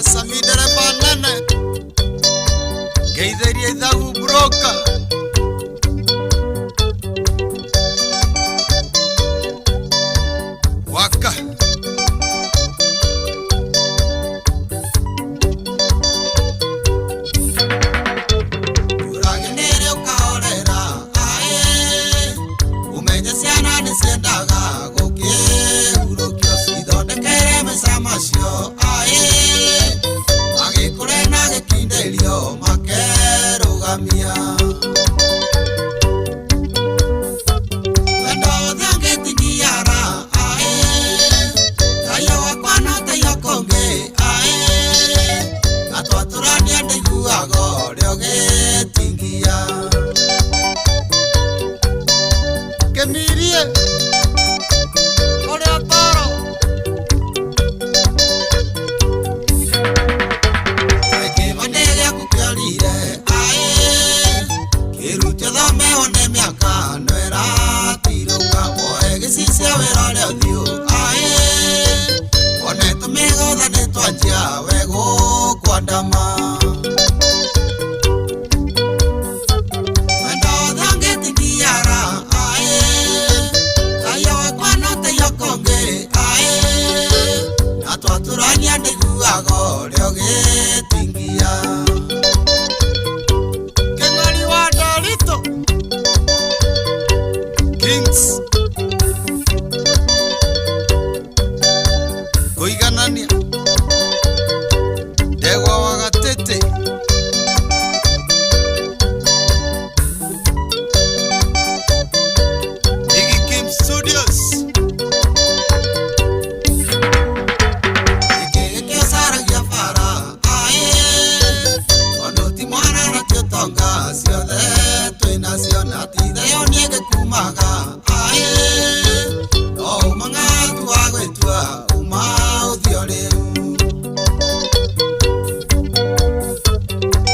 Samidere banane Geideria idau broka Waka Uragenere ukaorera ae Umeja siana nisiendaga gokie Urokio sidonekere mesamasio ae Magikurena gekinderio makero gamia Wendo dhiange tingiara ae Tayo wakwana tayo konge ae Atwaturani andiguago lioge tingia Kemirie Ore atoro Kings Goiganania Dewa wagatete Iggy Kim Studios Ike sara yafara ae Onoti mwana na kyotonga Sio de tu nacionati De yoniege kumaga Oh, manga tuago etua, umau dioreu.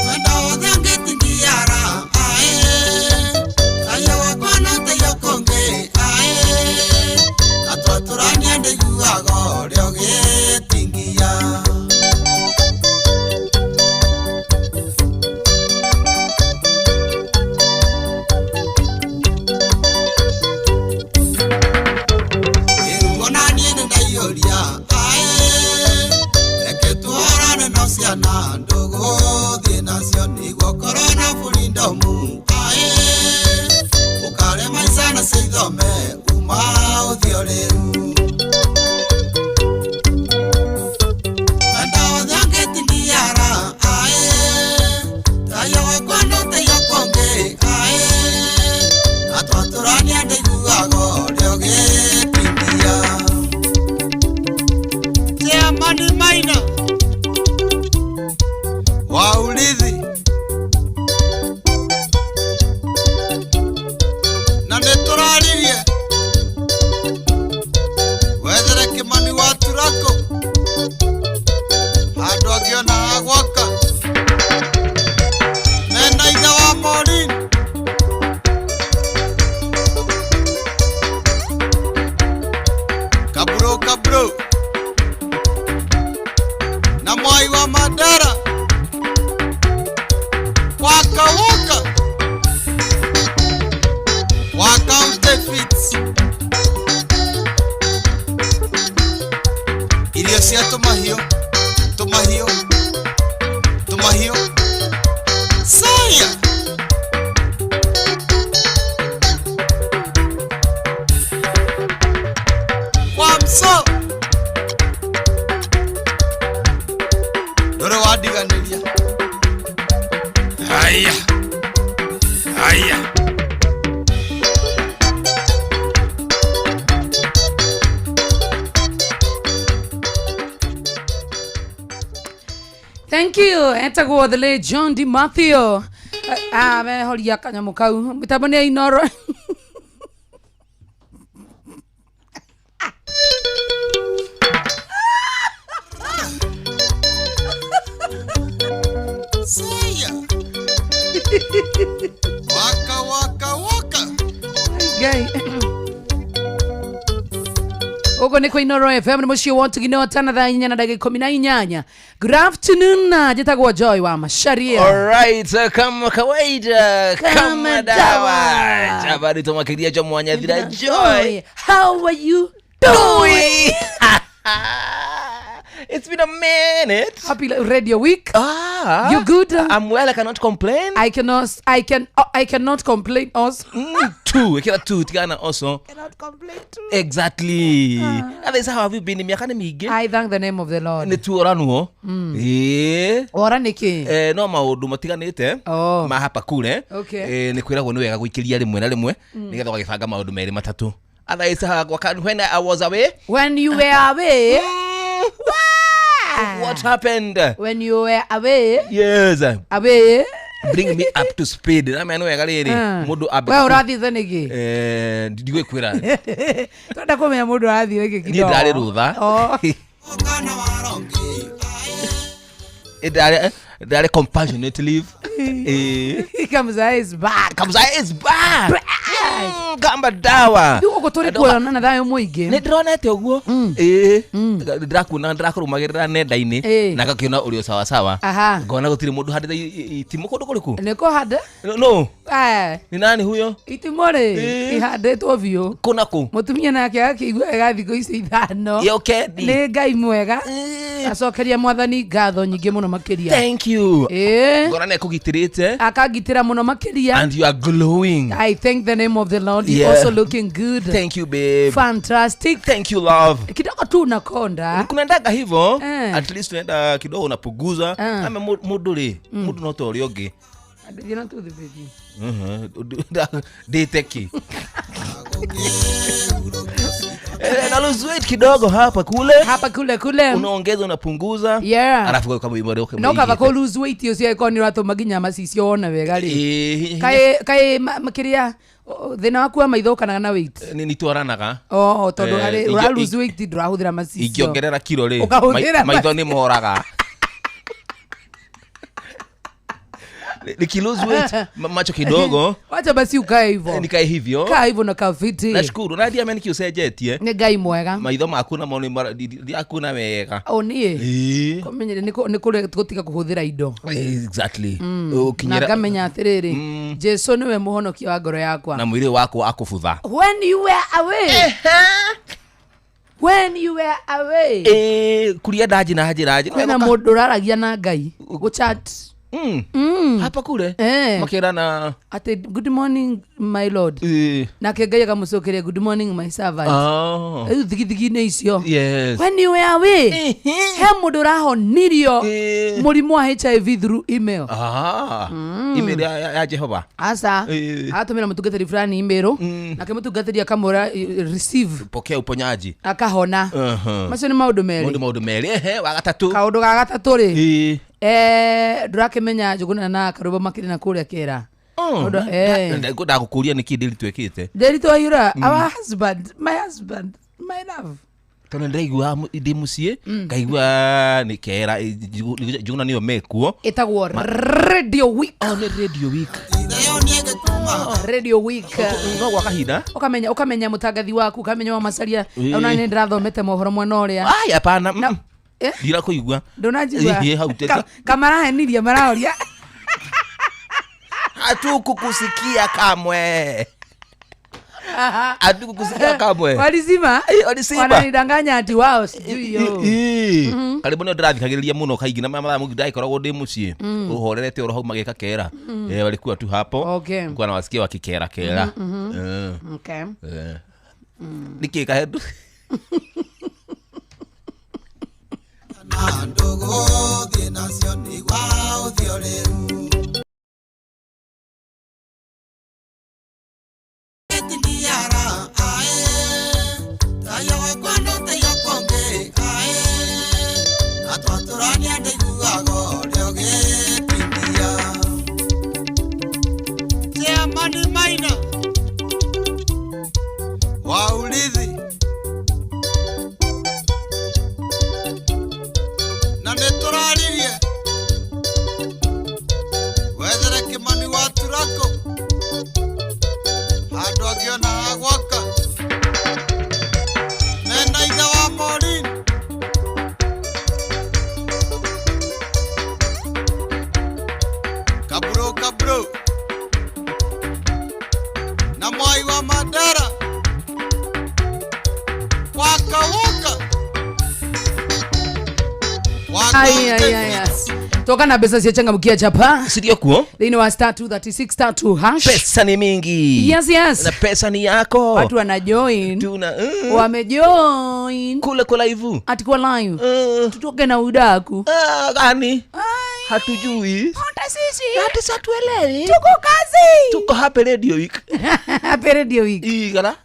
Wendo dhiange tingiara, ae. Tayo wakwana tayo konge, ae. Atwaturani andiguago lioge tingia. Na ndogo de nación igual corona fulindomu ae ukale maisana seidome umau dioleu Andao dhiange tingiara ae Tayo wakwano tayo konge ae Atwaturani andiguago lioge tingia Tia mani maina Waulithi na netoraririe wethere kimani waturako handu angiona agwaka mena ithe wa Morin kabro na Mwai wa Mandera Waka counterfeits Irio cia tumahio Saya Wamso Dore wadiganiria Aya Thank you. Etagwo the late John D. Matthew. Me horia kanyamu kau. Mitabone inoro. Saya Waka Guy. Ogo ni kwa Inoro FM ni mushio want to gino tana da inya na dagi 18. Good afternoon na jitagwa Joy wa Masharia. All right, kama kawaida kama dawa. Habari tumakiria jo mwanya dira Joy. How are you doing? It's been a minute. Happy Radio Week. You good? I'm well. I cannot complain. I cannot complain also. Too. I cannot too. Tigana also. Cannot complain too. Exactly. And how have you been? I thank the name of the Lord. Ni tu oranu. Ora niki. No maundu matiganite. Ma hapa kule. Okay. Ni kwiragwo ni wega guikiria rimwe na rimwe nigetha wagibanga maundu meri matatu. When I was away. When you were away. What happened? When you were away? Yes. Away? Bring me up to speed. Na meno ya galere. Mudu abe. Wewe urathi thenegi. Ndiwe kwira. Twenda kumenya mudu urathi thenge kidogo. Ni ndari rutha. Okana warongi. Ndari compassionate leave. Kamza is back. Kamba dawa. Ndugo turi kuona na thayo muingi. Ni ndronete uguo. Ndirakurumagirira nenda-ini na gakiona urio sawa sawa. Ngona gutiri mundu handitha itimo kundu kuriku. Niko hande? No. Ni nani huyo? Itimore. Ihandetwo biu. Kunaku. Mutumia nake akigwa gathiko ici ithano. Ni Ngai mwega. Acokeria mwathani ngatho nyingi muno makiria. Thank you. Ngona ne kugitirite. Akagitira muno makiria. And you are glowing. I thank the name of the Lord. You're also looking good. Thank you, babe. Fantastic. Thank you, love. Kidogo tu unakonda. Kunaendaga hivyo. At least unaenda kidogo unapuguza. Ama mudu no to orioge. You know to the baby. Deteki. Na lose weight kidogo hapa kule. Unaongeza unapunguza. Alafu kama imore okay. No kava ko lose weight yo iko ni rato maginya macicio ona wega ri. Kai makiria thina waku wa maitho kana na weight. Ni twaranaga. Tondu ari lose weight ndurahuthira macicio. Ingiongerera kilo ri. Maitho ni moraga. Nikilose weight macho kidogo. Wacha basi ukae hivyo. Nikae hivyo. Kaa hivyo na kafiti. Nashukuru. Na dia meniki usejetie. Ni Ngai mwega. Maitho maku na moni akuna wega. Nie. Komenyere ni kule tugotika kuhuthira indo. Exactly. Na ngamenya atiriri. Jesu niwe muhonokia wa ngoro yakwa. Na mwili wako akubutha. When you were away. When you were away. Kuria daji na hajiraji. Kwena mundu uraragia na Ngai. Go chat. Hapa kule makirana ate good morning my lord na kegaya kamusokeria good morning my servant thigithigi ne icio when you were away he mundu rahonirio murimu wa HIV through email email ya Jehova asa atumira mutungatiri fulani email na kemutungatiri akamora receive pokea uponyaji akahona macio ni maundu meri wa gatatu kaundu ga gatatu ri durakemenya juguna na karoba makiri na kuria kera ndagoda gukuria niki deli twekite ayura our husband my love tono ndaigua ndimucie ngaigua ni kera juguna niyo mekuo etagwo Radio Week ni Radio Week Radio Week no gwa kahinda ukamenya mutangathi waku ukamenya wa macaria ona ni ndirathomete mohoro mwana uria hapana dira kuigua ndonajigua kamara heniria maraoria hatukukusikia kamwe walizima wananidanganya ati wao sijui yo karibu ndio ndirathikagiriria muno kaigi na mama mugi ndaikoragwo ndi mucie uhorerete oro hau mageka kera walikuwa tu hapo kwa na wasikia wakikera kera okay nikika hedu Ndogo de nación igual violero. Etiliara ae, tayo cuando te yo conge ae, atuaturania de guago leoge pindia. Sea mani maina, waulizi. Netoraririe wethere kimani wa turako hando akiona agwaka nenda Toka na pesa siachangamkia chapa. Sidio kuo? Thini wa star 236 star 2 hash. Pesa ni mingi. Yes. Na pesa ni yako. Watu wanajoin. Wamejoin. Kule kwa live. Ati kwa live. Tutoke na udaku. Gani? Hatujui. Hata sisi. Hata satuelewi. Tuko kazi. Tuko Happy Radio Week. Happy Radio Week. Igara.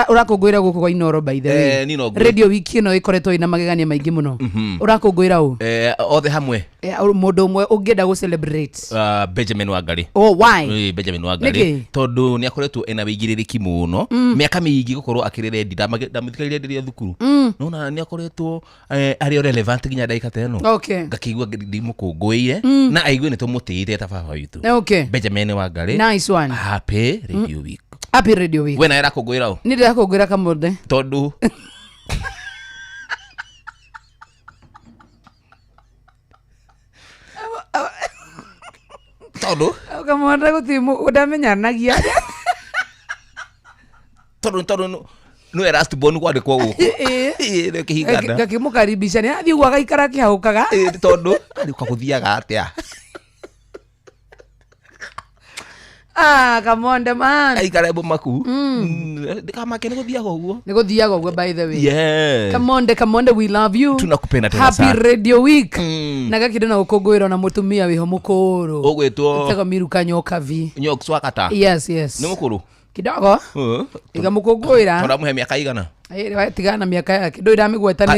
Urakungwira guku kwa Inoro by the way. Radio Week ino ikoretwo ina magegania maingi muno. Urakungwira u? Othe hamwe. Mundu umwe ungienda go celebrate. Benjamin Wangari. Oh, why? Benjamin Wangari. Tondu ni akoretwo ena wigiriki muno. Miaka mingi gukorwo akirerendi ndamuthikairie ndiria thukuru. Nona ni akoretwo ari relevant ginya ndaika teno. Okay. Ngakigwa ndimukungwire na aigue ni tumutire ta baba witu. Okay. Benjamin Wangari. Nice one. Happy Radio Week. Happy Radio Week. Wena era kungwira u? Ni ndira kungwira kamode. Tondu Tondu kamode gutimu udamenyanagia. Tondu no era stubonu kwa ndikwo guku. Kihingana. Gakimukaribisha ni athi gwa gaikara kihaukaga. Tondu ari kwa kuthiaga atia. Kamonde man. Aikarebo maku. Kama kene guthiaga uguo. Ni guthiaga uguo by the way. Yeah. Kamonde we love you. Tunakupenda tena sana. Happy Radio Week. Na gakindo na gukungwira na mutumia wiho mukuru. Ogwetwo. Tego miruka nyoka vi. Nyoka swakata. Yes. Ni mukuru. Kidogo. Iga mukungwira. Tora muhe miaka igana. Tigana miaka yake ndo iramigweta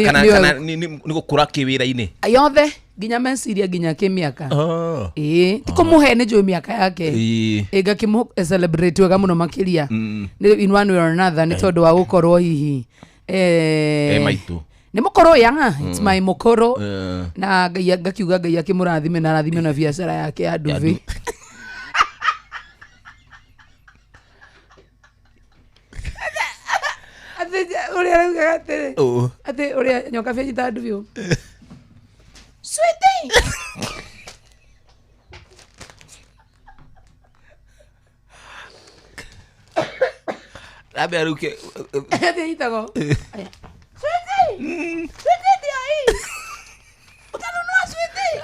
ni ni gukura kiwira-ini yothe ginya mesiria ginya kimiaka tiko muhe ni jo miaka yake ega kimu celebrate wega muno makiria ni in one way or another ni tondu wa gukorwo hihi maitu ni mukoro yanga it's my mukoro na gakiuga ngai akimurathime na rathime na biashara yake ya nduvi ate uria nyoka fia jitadu vyo sweetie Rabe aruke ate itago sweetie ai utanunua sweetie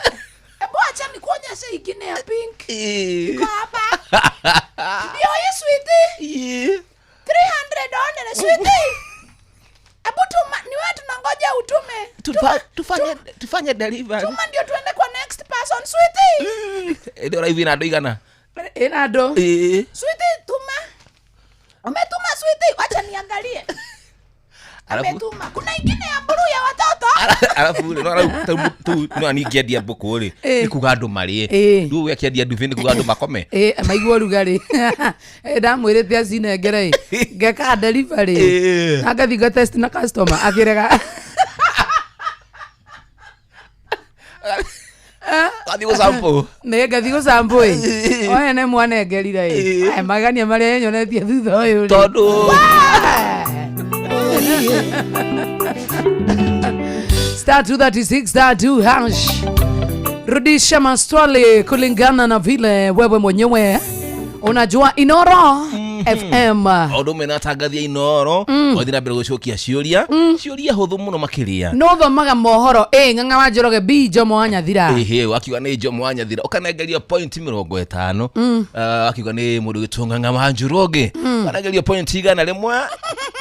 ebo acha nikuonyeshe ikine ya pink iko hapa ndio hii sweetie $300 sweetie. Abutuma ni wewe tunangoja utume. Tufanye delivery. Tuma ndio tuende kwa next person sweetie. Ndio hivi na doigana. Enado. Sweetie tuma. Umetuma sweetie, acha niangalie. Ametuma. Kuna ingine ya blue ya watoto. Alafu no anigedia buku ri. Nikugandu marie. Ndu we kiadia ndu vindi kugandu makome. Maigwo rugari. Ndamwirite acine ngere. Ngeka delivery. Agathi ga test na customer akirega. Gathi go sample. Ne gathi go sample. Oye ne mwana ngerire. Magania maria nyonetie thutha uyu. Tondu. Star 236 star 2 hash. Rudisha maswali kulingana na vile wewe mwenyewe unajua Inoro FM. Odume na tangathia Inoro. Othina mbere gucokia ciuria. Ciuria huthu muno makiria. No thomaga mohoro ng'ang'a wa Njoroge B Jomo wa Nyathira. Wakiuga ni Jomo wa Nyathira. Ukanengeria point 50. Wakiuga ni mundu gitunga ng'ang'a wa Njoroge. Ukanengeria point igana rimwe.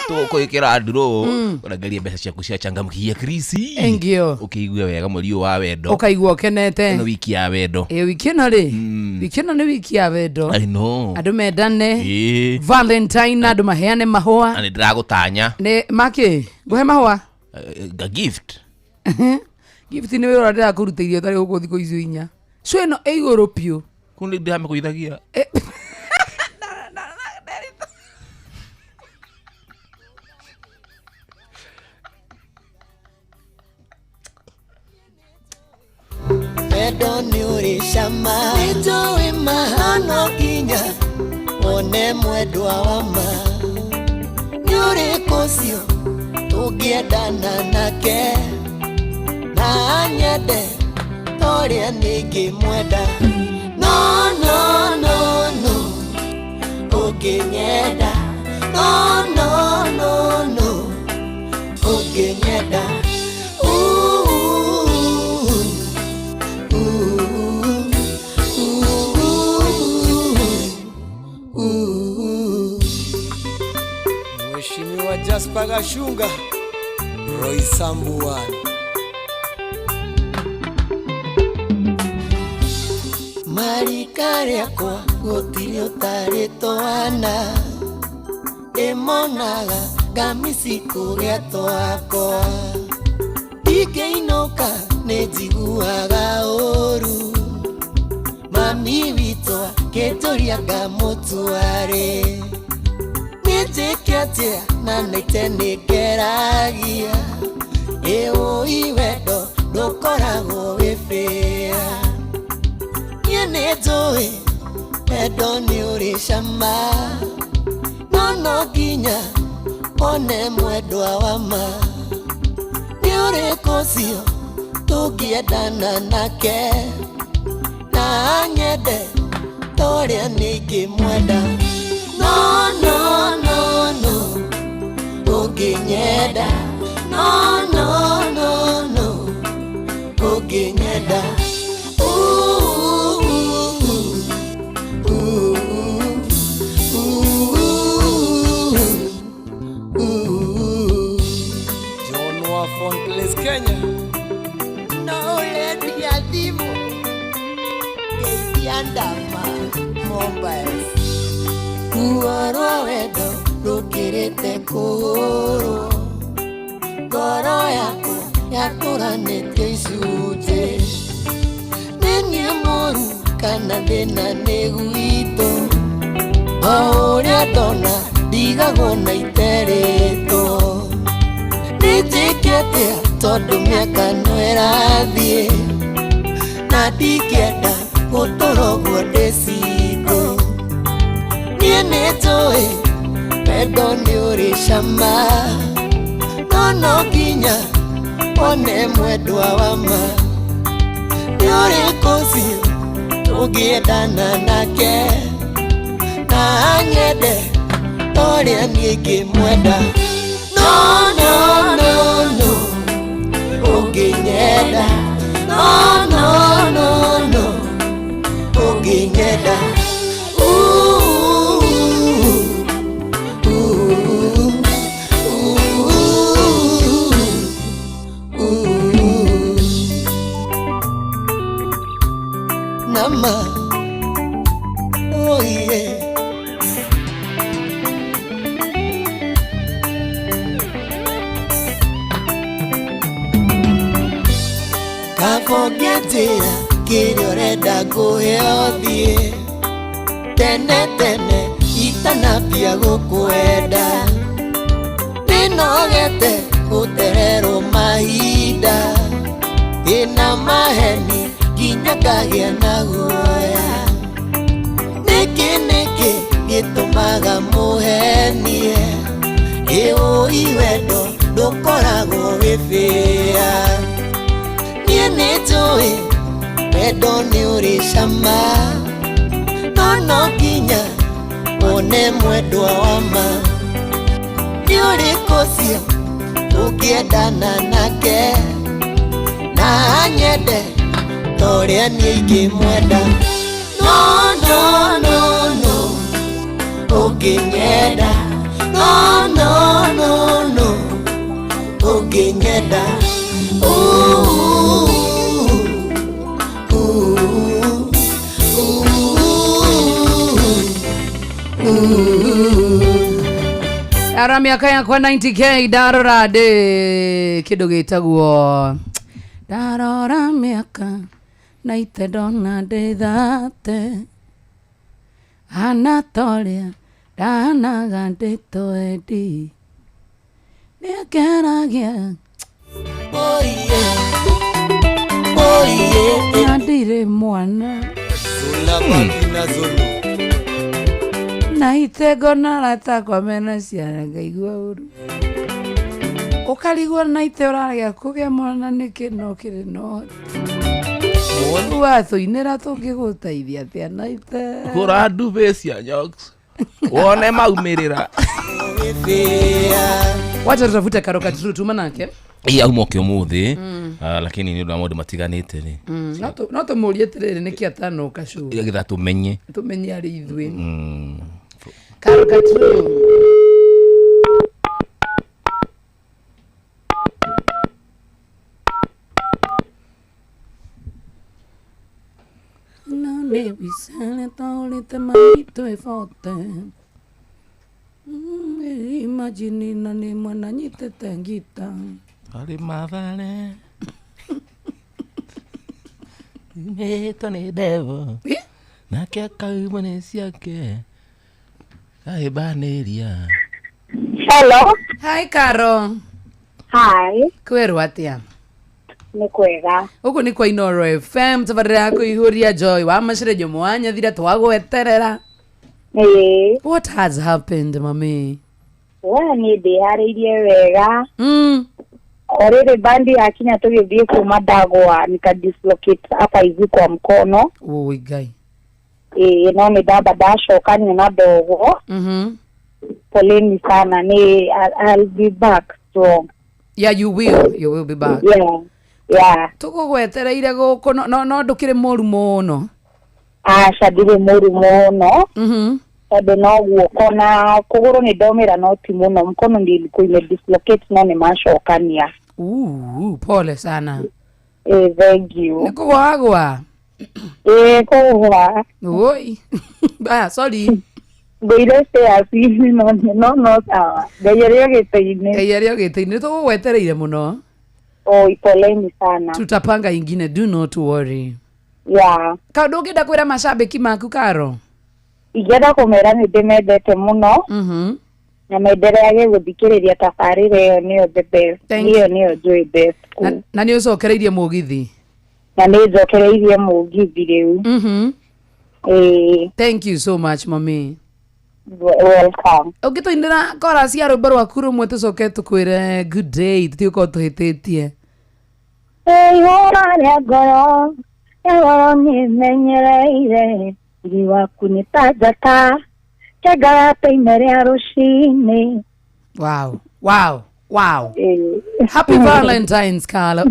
Tukuikira nduro. Ukanengeria mbeca ciaku cia changamkia Krisi. Engio. Ukiigua wega muri wa wendo. Ukaigua kenete. No wiki ya wendo. Wiki ino ri. Wiki ino ni wiki ya wendo. I know. Andu mendane. Valentine andu maheane mahua. Ani ndiragutanya. Ne maki guhe mahua. Gift. Gift ni wira ndira kuruteirio tari guku thiko icio inya. So ino iguru pio. Kundi ndame kuithagia. Pedoni urishama Nitowe mahano kinya One mwedwa wama Nyure kosio Tugiedana nake Na anyede Toria nigi mweda No, no, no, no Uginyeda No, no, no, no Uginyeda Prosper Gashunga, Roy Sambua. Marikare kwa gotirio tareto ana emonaga gamisiko geto akwa ike inoka nejiguaga oru mami wito ketoriaga mutuare nejekeatia na netenekeragia eo iwedo dokorago wefea Nezoe, pedoni urishama Nono ginya, one mwedwa wama Niure kosio, tugiedana nake Na anyede, toria niki mweda No, no, no, no Uginyeda No, no, no, no Uginyeda Kenya. No let me adimo. Keitiandama Mumbai. Kuoro edo lukirete kuro. Koro yako yakuranete isute. Neni amoru kanadena neguito. Ahora dona diga gona itereto. Nijikiatia tondu miaka no irathie na ndingĩenda gũtũrogwo ndĩciko niĩ nĩnjũĩ wendo nĩ ũrĩ cama no no nginya one mwendwa wa ma nĩ ũrĩkũ ũcio tũngĩendana nake na anyende ũrĩa niĩ ingĩmwenda No, no, no, no Uginyeda No, no, no, no Uginyeda Nama Oh yeah Kafogetia kiroreda kuheothie Tene tene itanapia gukwenda Ninogete uterero mahinda Ina maheni ginyakagia na guoya Niki gitumaga muhenie Eo iwendo ndukoragwo wifia Niĩ nĩnjũĩ wendo nĩ ũrĩ cama no no nginya one mwendwa wa ma nĩ ũrĩkũ ũcio tũngĩendana nake na anyende torĩa niĩ ingĩmwenda no no no no ũngĩnyenda no no no no ũngĩnyenda Ara miaka yakwa 90k darora de kido gitagwo darora miaka na itedona de date Anatolia dana gante toedi nekeragia Oh yeah Nadire mwana Zula Bakina Zulu. Na itego na rata kwa mena ciana ngaigua uru ukarigwa na ite uraria kugia mwana niki no kiri no Mwana wathuinira tungigutaithia atia na ite Kura nduve cia nyoks wone maumirira Wacha tutafuta karoka tutuma nake iya umoke umuthi lakini ni ndo maundu matiganite ni no tumurie tiriri niki atano kashu githa tumenye ari ithwe karoka tu Mami visane taolite manito efote. Imagine na ni mwana nyitete ngita. Ali mavale. Meto ni devo. Na kia kaumane siake. Ai baneria. Hello. Hi Karo. Hi. Kweru atia. Nĩ kwega. Uku ni kwa Inoro FM tabarira yako ihuria Joy wa mashire jomwanya thira twagweterera. What has happened mami? Ni ndiharĩirie wega. Already bandi akinya tugithie kuma Ndagwa nikadislocate hapa hivi kwa mkono. Ui gai. No ni ndamba ndacokania na ndogo. Poleni sana. I'll be back strong. Yeah, you will be back. Yeah. Tugugwetereire guku no ndukire moru muno. Ndire moru muno. Tondu no guoko na kuguru ni ndomira no ti muno, mkono ndilikuwa dislocate no ni macokania. Pole sana. Thank you. Nikugwagwa. Kugwa. Oi. Sorry. Ngoire asi no sawa. Ngeyerio gite-ini tugugwetereire muno. Poleni sana. Tutapanga ingine, do not worry. Yeah. Kaundu ungenda kwira mashabiki maku Karo? Ingenda kumera ni ndimendete muno. Na mendereage guthikiriria tabarĩra ĩyo nĩyo the best. Nĩyo Joy best. Na nĩ ucokereirie mugithi? Na nĩ njokereirie mugithi rĩu. Thank you so much mami. Welcome. Ungĩtũinĩra chorus ya rwĩmbo rwaku rũmwe tũcoke tũkwĩre good day tũtiũkorwo tũhĩtĩtie. Ihũra rĩa ngoro nĩmenyereire iri waku nĩ ta njata kĩngaratta-inĩ rĩa rũcinĩ. Wow. Happy Valentine's Karo.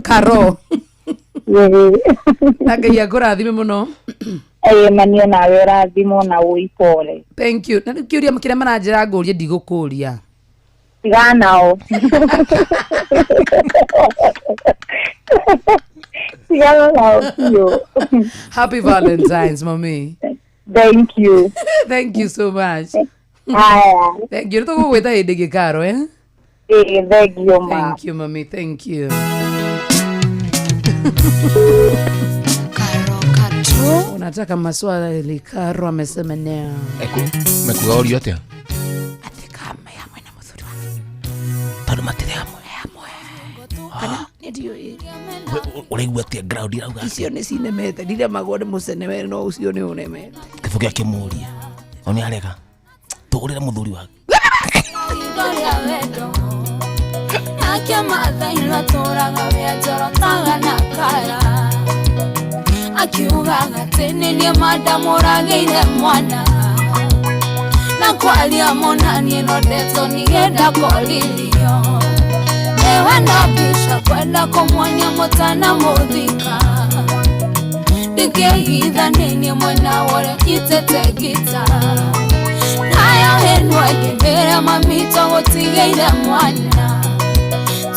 Na Ngai akũrathime mũno. Manio nawe ũrathimwo na ũipore. Thank you. Na kiuria makĩria maranjĩra ngũrie ndigũkũria. Tiganao. Happy Valentine's, mommy. Thank you. Thank you so much. Thank you. Tugugwĩta hĩndĩ ĩngĩ Karo, eh? Thank you, ma. Thank you, mommy. Thank you. Unataka maswali Karo amesema neo. Mekuga orio atia? Ati kama ya mwena muthuri wake. Tondũ matirĩ hamwe. Kana ndio Ũraigua atia ground irauga? Icio nĩ cinemete. Ndire magode mũceneme no ucio nĩ unemete. Kĩbũ gĩakĩmũria. Oni arega. Tũgũrĩre mũthuri wake. Akia mathainwa tũraga wĩa njorotaga na kara. Akiugaga tene nĩ mandamũragĩire mwana. Na kwaria monanie no ndeto nĩgenda kũririo. Ewe na bisha kwenda kũmwonia mũtana mũthika. Ndingĩhithanĩnie mwena wore nyitĩte gita. Nayo ĩno ĩngĩndĩra mamito gũtigĩire mwana.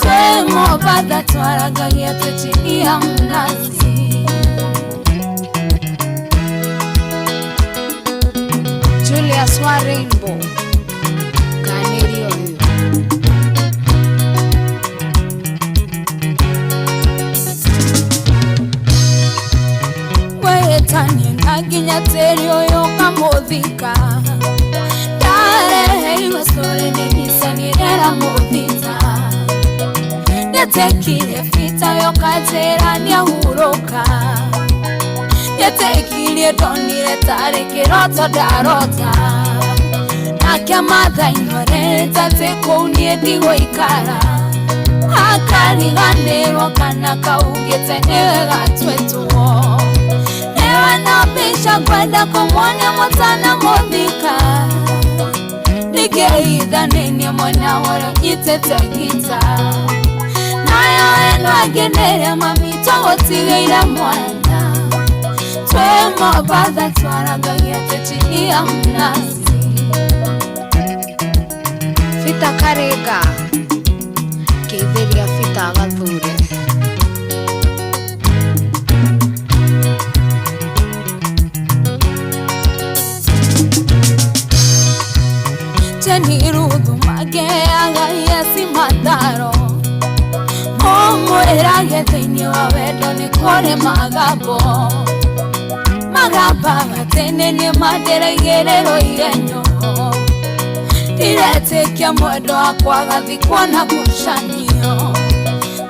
Twĩ Mombasa twaragagia twĩ chini ya mnazi. Julius wa Rainbow Kanerio huyo. Wetanie na nginya teri uyu kamuthika. Ndareheirwo story nĩnicanĩrĩra mũthita. Nĩtekire bita yo kanjĩra nĩahurũka. Nĩtekire ndonire tarĩ kĩroto ndarota. Nake mathainwo rĩta tĩ kũu niĩ ndigũikara. Akariganĩrwo kana kaugĩte nĩwe gatwĩtwo. Ewe na bisha kwenda kũmwonia mũtana mũthika. Ndingĩhithanĩnie mwena wore nyitĩte gita. Nayo ĩno ĩngĩndĩria mamito gũtigĩire mwana. Twĩ Mombasa twaragagia twĩ chini ya mnazi. Fita Karĩnga Kĩithĩria Fita Gathure. niruthu mageaga yesi mataro Momwĩrage thĩinĩ wa wendo nĩ kũrĩ magambo Magamba tene nĩ mandereigĩrĩrwo igenyo Ndiretĩkia mwendo wakwa gathikwo na ngucanio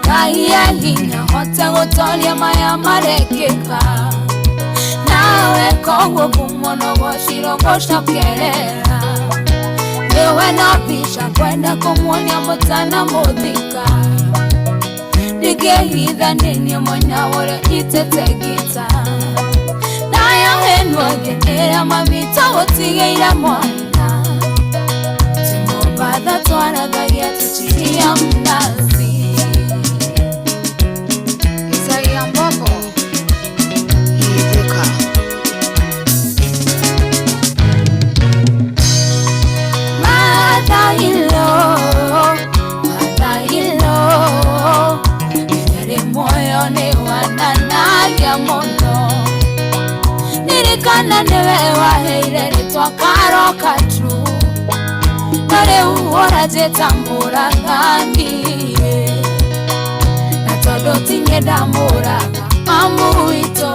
Ngai hinya hote gũtoria maya marekĩka Nawe koguo kũmonogo ciro gũcokerera Niwe na pisha kwenda kũmuonia mũtana mũthika Ningehitha nini mwanya wore itetegita Nayo henwa genera mabita gũtigĩira mwana Timũmbatha twaragagia tũchiria mnazi Isaia Mbogo Ithika Madailo Moyo ni wananagia mono Nirikana niwe waheire ritwa karoka tu Nore uhora jetambura gani Na todo tingenda muraga Amuito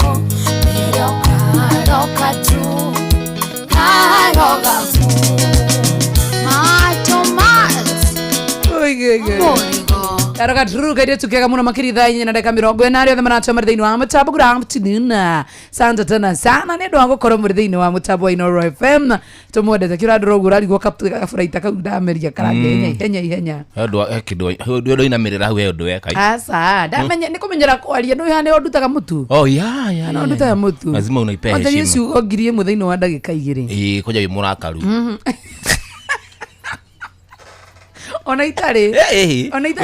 Nero karoka tu Karoga fu Matomas Karoka true kadia tukiaga muno makiri thai na dakika 40 othe maratua mari thiini wa mutambo good afternoon santa tena sana ni ndo gukoro muri thiini wa mutambo wa Inoro FM tumwendete kira ndrogu rarigwo kafuraita kau ndameria karange ihenya ndo ina mirira hau ndo weka asa ndamenya ni kumenyera kwaria no ihane ondutaga mutu ya no ndutaga mutu lazima unaipe heshima hata Yesu ogirie mu thiini wa ndagika 2 koja wi murakaru Ona itare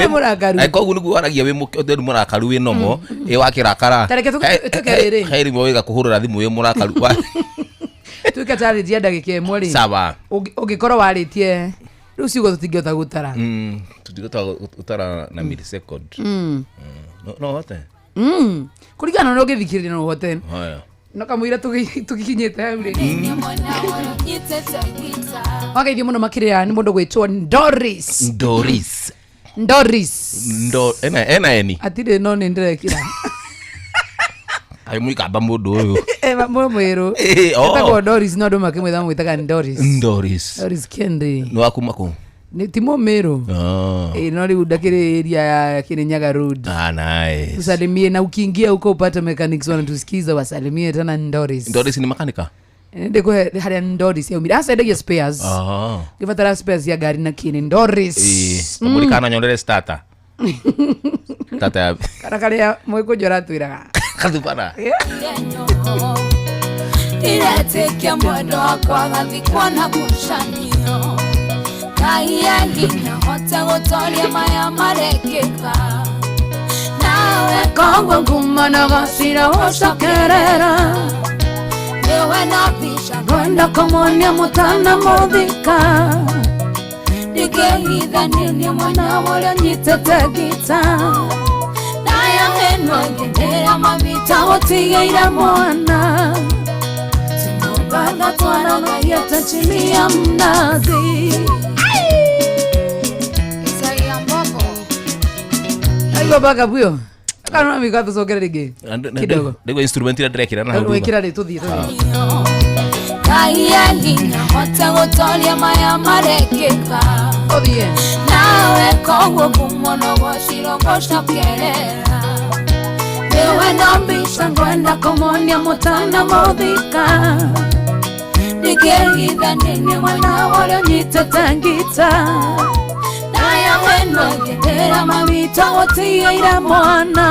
murakaru koguo niguo waragia wi murakaru wi nomo wakirakara tareke tukerere hairi mo wiga kuhurura thimu wi murakaru tuika tari dia ndagika 1 sawa ungikorwo waritie riu ciugo tutingihota gutara tutingihota gutara na millisecond no hote kurigana no githikirira no hote haya no kamwira tugikinyete hau ri Wakaithio muno makiria ni mundu gwitwo Doris eni atire no ni ndirekira ai muikamba mundu uyu mwiru etagwo Doris no ndo makimwitha mwitaga Doris Kendi no akumako ni timo mero no riu ndakire area ya Kirinyaga Road nice usalimie na ukiingia huko upate mechanics wanatusikiza wasalimie tena Doris ni makanika ndiko haria Doris ya umira asa ndegia spares givatara spares ya gari na kini Doris mulikana nyondere starter tata karakale mwiko jora tuiraga kadupana Ndiretĩkia mwendo wakwa gathikwo na ngucanio Ngai hinya hote gũtoria maya marekĩka Nawe koguo ngumanaga cira gũcokerera Niwe na pisha kwenda kũmuonia mũtana mũthika Ndingĩhitha nini mwana ũrĩa nyitĩte gita Nayo ĩno ngendera mabita gũtigĩire mwana Timũmbatha twaranagia ta chini ya mnazi Isaia Mbogo Aigo baka buyo Kana mikato sokera rigi kidogo ndego instrument ira direkira na hudu wekira ri tuthi Ngai hinya hote gũtoria maya marekĩka Othie nawe koguo kũmonogo ciro gũcokerera Niwe na mbisha ngwenda kũmuonia mũtana mũthika Ndingĩhitha nini mwana ũrĩa ũnyitĩte ngita Nayo ĩno ngendera mabita gũtigĩire mwana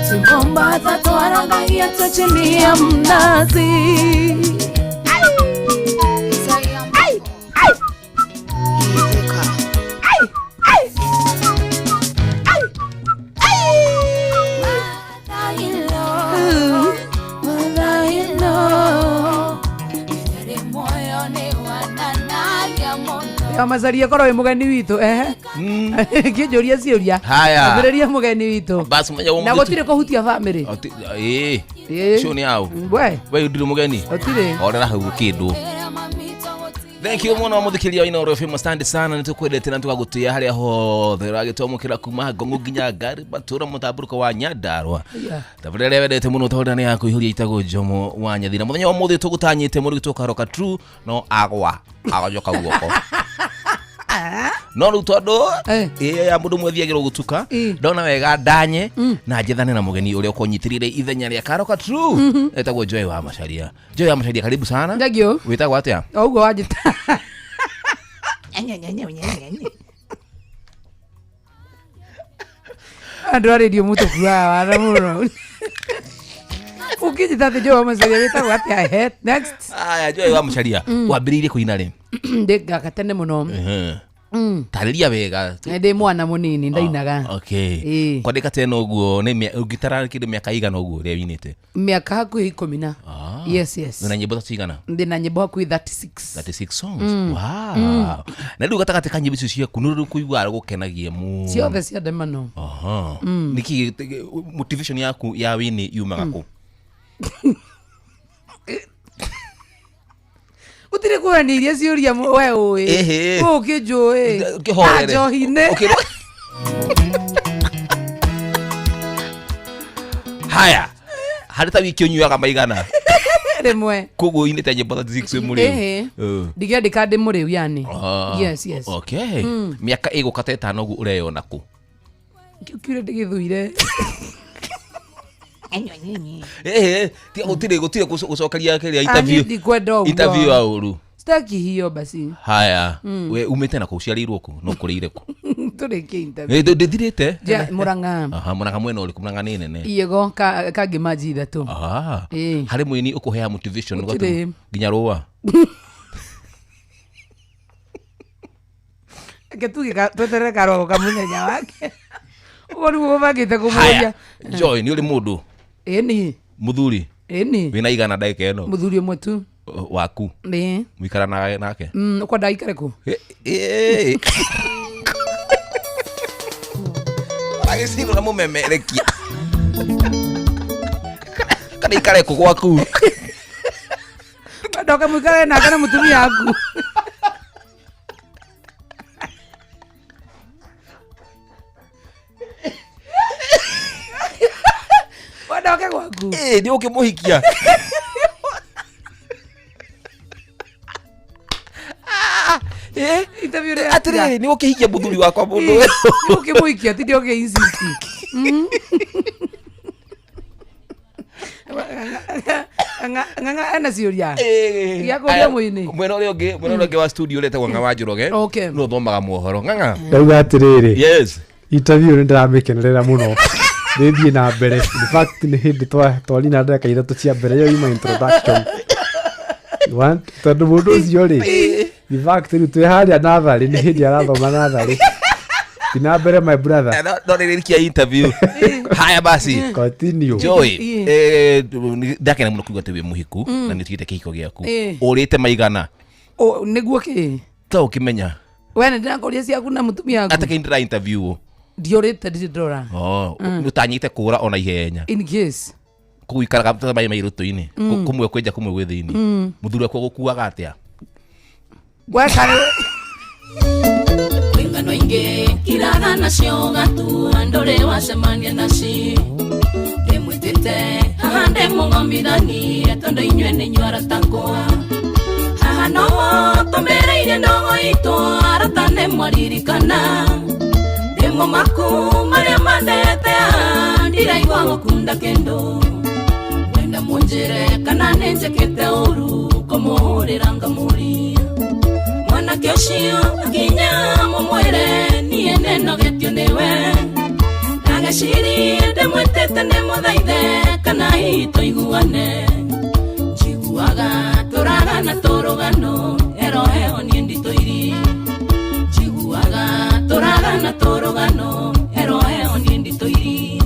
Timũmbatha twaranagia ta chini ya mnazi Amazaria koro we mugeni witu kijuria ciuria haya abereria mugeni witu bas manya na gotire ko hutia family sho ni hao we ndire mugeni otire orera hau kindu Thank you muno muthikiria ino Royal FM stand sana nitukwendete na tugagutia haria hothe ragitwamukira kuma Gongo nginya Gari Batura mutaburuko wa Nyandarua. Tafadhali wendete muno tonda ni yako ihuria itago Jomo wa Nyathira. Muthenya wa muthi tugutanyite muri gituka roka true no agwa agajoka guoko. No rutondo ya mundu mwethiagirwo gutuka ndona wega ndanye na njethane na mugeni uria ukonyitirire ithenya ria karoka true etagwo Joy wa Macharia. Joy wa Macharia, karibu sana. Ndagio Witagwo atia? Ogo wajita Andra radio muto kwa wala muno ukijita te Joy wa Macharia witagwo atia head next. Aya, Joy wa Macharia wambiririe kuina ri ndega katene muno tariria wega ndi mwana munini ndainaga. Okay. Kwandika tena uguo ni ugitara kindu miaka igana uguo ria winite? Miaka hakuhi 10. Yes. Na nyimbo cigana? Ndi na nyimbo hakuhi 36 songs. Wow. Na ndu gataka teka nyimbo cia kunuru kuigwa gukenagie mu. Ciothe cia demano. Niki motivation yaku ya wini yumaga ku? Utire kwa ni iria ciuria we oe ukijui ajohine haya harita wiki unyuaga maigana remwe kugo ine tanye bota 6 muri diga dikade muri yani. Yes. Okay. Miaka ego kateta no ureyona ku kire digithuire utire gucokaria keria interview auru staki hiyo basi. Haya we umete na kuciarirwo ku no kurire ku tureke interview ndirite Muranga. Muranga mwena uri kumuranga ni nene iyego kage maji thatu hari mwini ukuhea motivation ngatu ginya ruwa ketuge twetere karo kamunyanya wake ugo ngo bagite kumuria. Joy ni uri mundu ni muthuri ni wina igana ndaika eno muthuri umwe tu waku ni mwikara nake uko ndaikare ku agisiru na mumemerekia kana ikare ku gwaku ndoka mwikare na kana mutumi yaku wadoke gwaku ni ukimuhikia interview atire ni ukihikia muthuri wakwa mundu ukimuhikia ti ndio insist nganga ana ciuria yako ya mwini mwena uri wa studio leta wanga Wanjiroge no thomaga mohoro nganga ndauga atiriri yes interview ni ndiramekenerera muno thithie na mbere. In fact ni hindi twarina ndeka ithatu cia mbere yo ima introduction tondu mundu ucio ri in fact riu twi haria nathari ni hindi arathoma nathari tina mbere my brother no nirikia interview. Haya basi continue Joy ndakena muno kuigwa tewe muhiku na nitigite kihiko giaku urite maigana niguo ki ta ukimenya wena ndirakoria ciaku na mutumia yaku atakindira interview ndiorite ndidora utanyite kura ona ihenya in case kuikaraga tamaye mairuto-ini kumwe kwenja kumwe gwithini muthuri akwa gukuaga atia gwekare ingano inge kirana nacio gatua ndore wacemania naci ndimwitite haha ndimugomithanie tondu inyue ni nywara takwa haha no tumereire ndogo itu aratane mwaririkana ndimo maku maria mandete ndiraigua gukunda kendo wenda munjire kana nenjekete uru kumuhurira ngamuria mwanake ucio nginya mumwire niĩ nenogetio nĩwe ndagecirie ndĩmwĩtĩte nĩ mũthaithe kana hihi tũiguane njiguaga tũragana tũrũgano eroheho niĩ nditũiri njiguaga tũragana tũrũgano eroheho niĩ nditũiri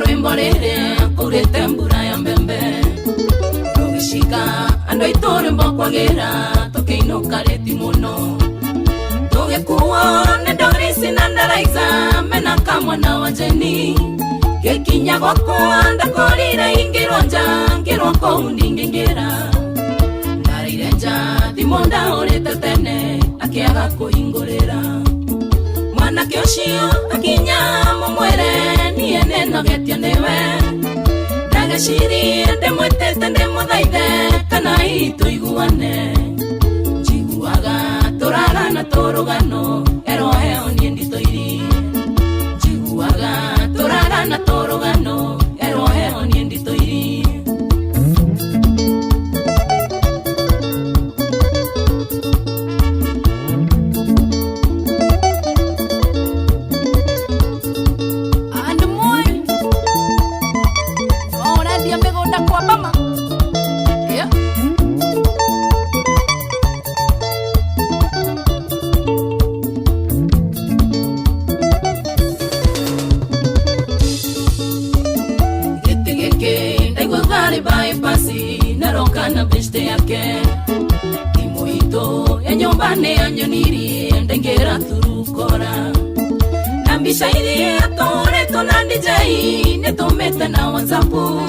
rwimbo rĩrĩ kurĩte mbura ya mbembe ando itore mbokwagira tukeinuka reti muno tugikuo ne dorisi na ndaraiza mena kamwana wa jeni gekinya gwakwa ndakorire ingirwo njangirwo koundi ngingera ndarire nja thimonda orete tene akiaga kuhingurira mwanake ucio akinya mumwere niye nenogetie niwe ndagecirie ndimwitite ndimuthaithe kana ituiguane njiguaga turagana turugano eroheo nie nditoiri njiguaga turagana turugano eroheo nie nditoiri na beste yake imuito enyumbane anyoniri ndengera turukora nambisha ili atore tonandi jai netometa na whatsappu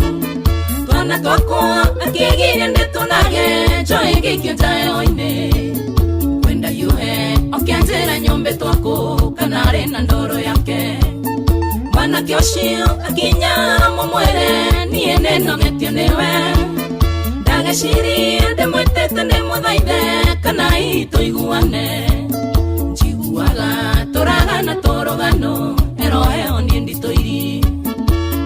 twana twako akigire ndetonage joege kyojae oine kwenda yuhe okianjera nyombe twako kanare na ndoro yake mwana kyoshio akinya mumwere niye nenogetio niwe ndagecirie ndimwitite ndimuthaithe kana ituiguane njiguaga turagana turugano eroheo nie nditoiri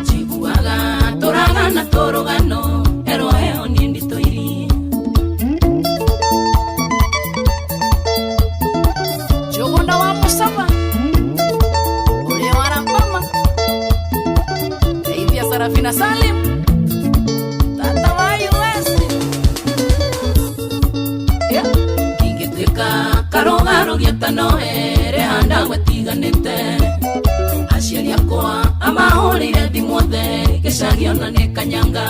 njiguaga turagana turugano eroheo nie nditoiri jogunda wa musaba ule warambama Eivia Sarafina Salim tata wa US karogaro gietano ere handa gwetiganite aciari akwa amahorire thimothe gicagiona ni kanyanga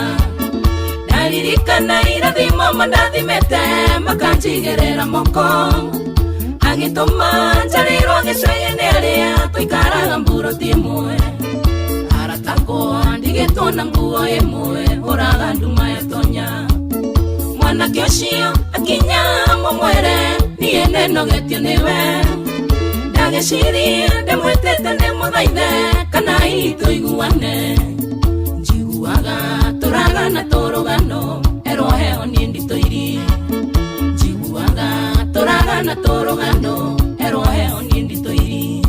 ndaririkana irathimo mandathimete makanjigerera moko agituma njarirwo gicoine aria tuikaraga mburoti imwe aratakwa ndigitwo na nguo imwe uraga nduma yatonya mwanake ucio akinya mumwere niye nenogetio niwe ndagecirie ndimwitite ndimuthaithe kana ituiguane njiguaga turagana turugano eroheo nie nditoiri njiguaga turagana turugano eroheo nie nditoiri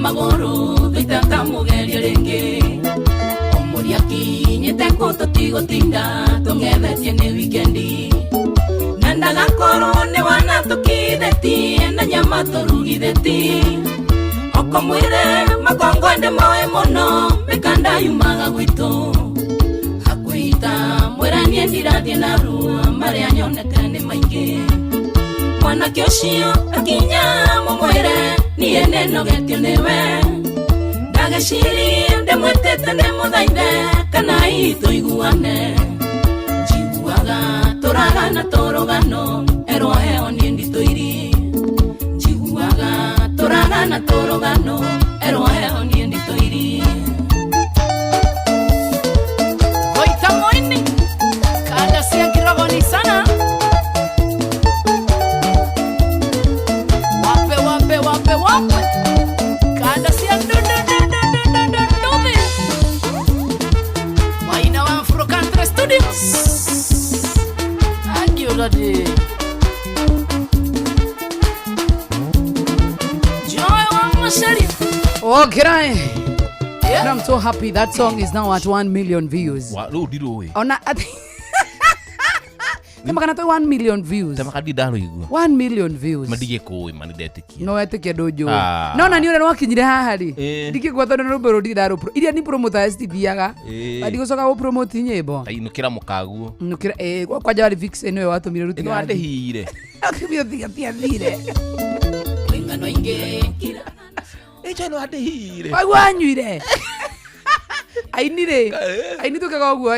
magoro vitaka mugerio ringi omuria kinyite kutotigo tinda tongethetie ni wikendi nanda gakoro ni wana tukitheti na nyama turugitheti okomwire makongwende moe mono mikanda yumaga gwitu hakuita mwiranie ndirathie na rua maria nyonete ni maingi mwanake ucio akinya mumwire niye nenogetio niwe ndagecirie ndimwitite ndimuthaithe kana ituiguane njiguaga turagana turugano eroheo nie nditoiri njiguaga turagana turugano eroheo nie nditoiri goita moini kada cia kirogoni sana wape kada cia maina wa Afro Country Studios adio dadi joy wa mashari okay. Yeah. I'm so happy that song is now at 1 million views. Wa lo diro we. Ona tema kana to 1 million views tema kadi dalo igua 1 million views madige ko mani detiki no etike dojo no na ni ore no akinyire haha ri ndikigwa tondu no bero ndidaro pro iria ni promoter STV-aga adi gocoka go promote nyimbo ainukira mukaguo nukira kwa jawali Vixen niwe watumire ruti no ande hire akibio tia thire Ngano ingekira echa no ande hire wanyuire ainire ainitukaga oguo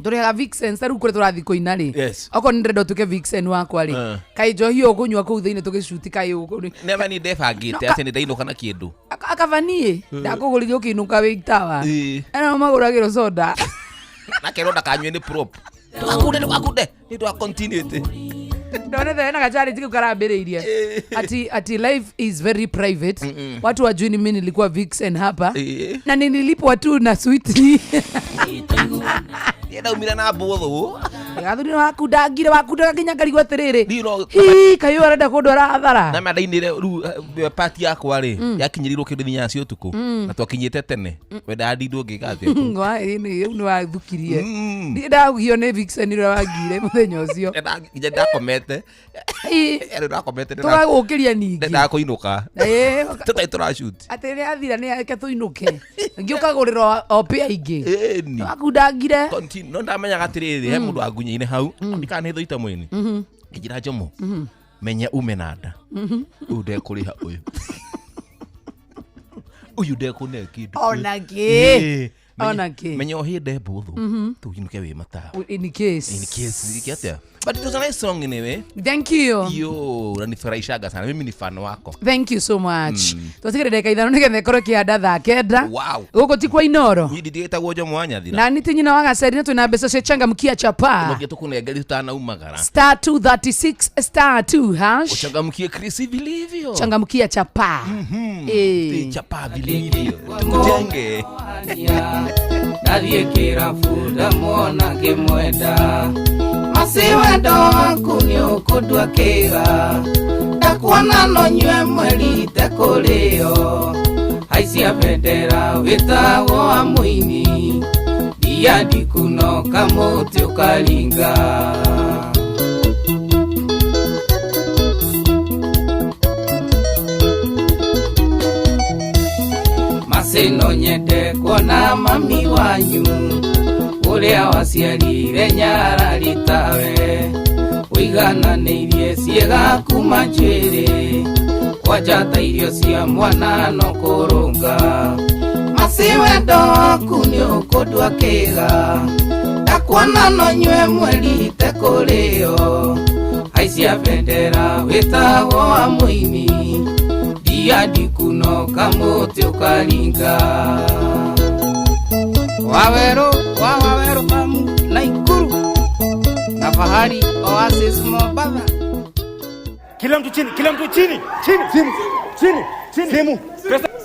turiaga Vixen saru kure turathi kuina ri oko ndendo tuke Vixen wakwa ri kai njohi ukunywa kuu thiini tugicuti kai ugu nema ni ndebangite ati ni ndainuka na kindu akavanie ndakuguririe ukinuka wi itawa ana maguragiro soda na keronda kanywe ni prop tukakude ni twa continuity ndone thena gachari tiku karambiriirie ati life is very private watu wajui ni mimi nilikuwa Vixen hapa na nilipwa tu na sweet yenda umira na botho gathuri wakundangire wakundaga nginya ngarigwa atiriri kayo arenda kundwara athara na madainire ru party yakwa ri yakinyirirwo kindu thinya cio tuku na twakinyite tene wenda ndindu ngigate ngwa ni wathukirie ndi ndagio ni Vixen ira wangire muthenya ucio nginya ndakomete ndakomete tugagukiria ningi ndakuinuka tutai turashoot atiri athira ni ake tuinuke ngiukagurira opia ingi wakundangire no ndamenya gatiriri he mundu agunye-ine hau ndikane thoita mwini njira njomo menya umenanda ude kuriha uyu ndekune kindu onake menya ohinde buthu tuinuke wi matawa in case kiatia but it was a nice song anyway. Thank you. Yo, unanifurahishaga sana. Mimi ni fan wako. Thank you so much. Tusikire ndeka ithano nigethe korwo kianda thaa kenda. Wow. Guko ti kwa Inoro. Ni ndieta gwojo mwanya thira. Na niti nyina waga seri twina mbeca cia changamkia chapa. Ngi tukunengeri tutana umagara. *236 *2#. Uchangamkie Chris vilivyo. Changamkia chapa. Chapa vilivyo. Tumjenge. Nadie kira fuda mona kimwenda. Masiwendo waku ni ukudwa kiga. Ndakuona no nywe mweri tekulio. Haisia bendera witago wa muini. Diadi kuno kamuti ukaringa. Masino nyende kuona mami wanyu. Uria waciarire nyara ritawe. Wigananirie ciega kuma njwiri. Wajata irio cia mwana no kurunga. Masiwendo waku ni ukudwa kiga. Ndakuona no nywe mweri tekulio. Haisia bendera witago wa muini. Diadi kuno kamuti ukaringa. Waweru mamu Naikuru na Fahari Oasis Mombasa. Kila mtu chini simu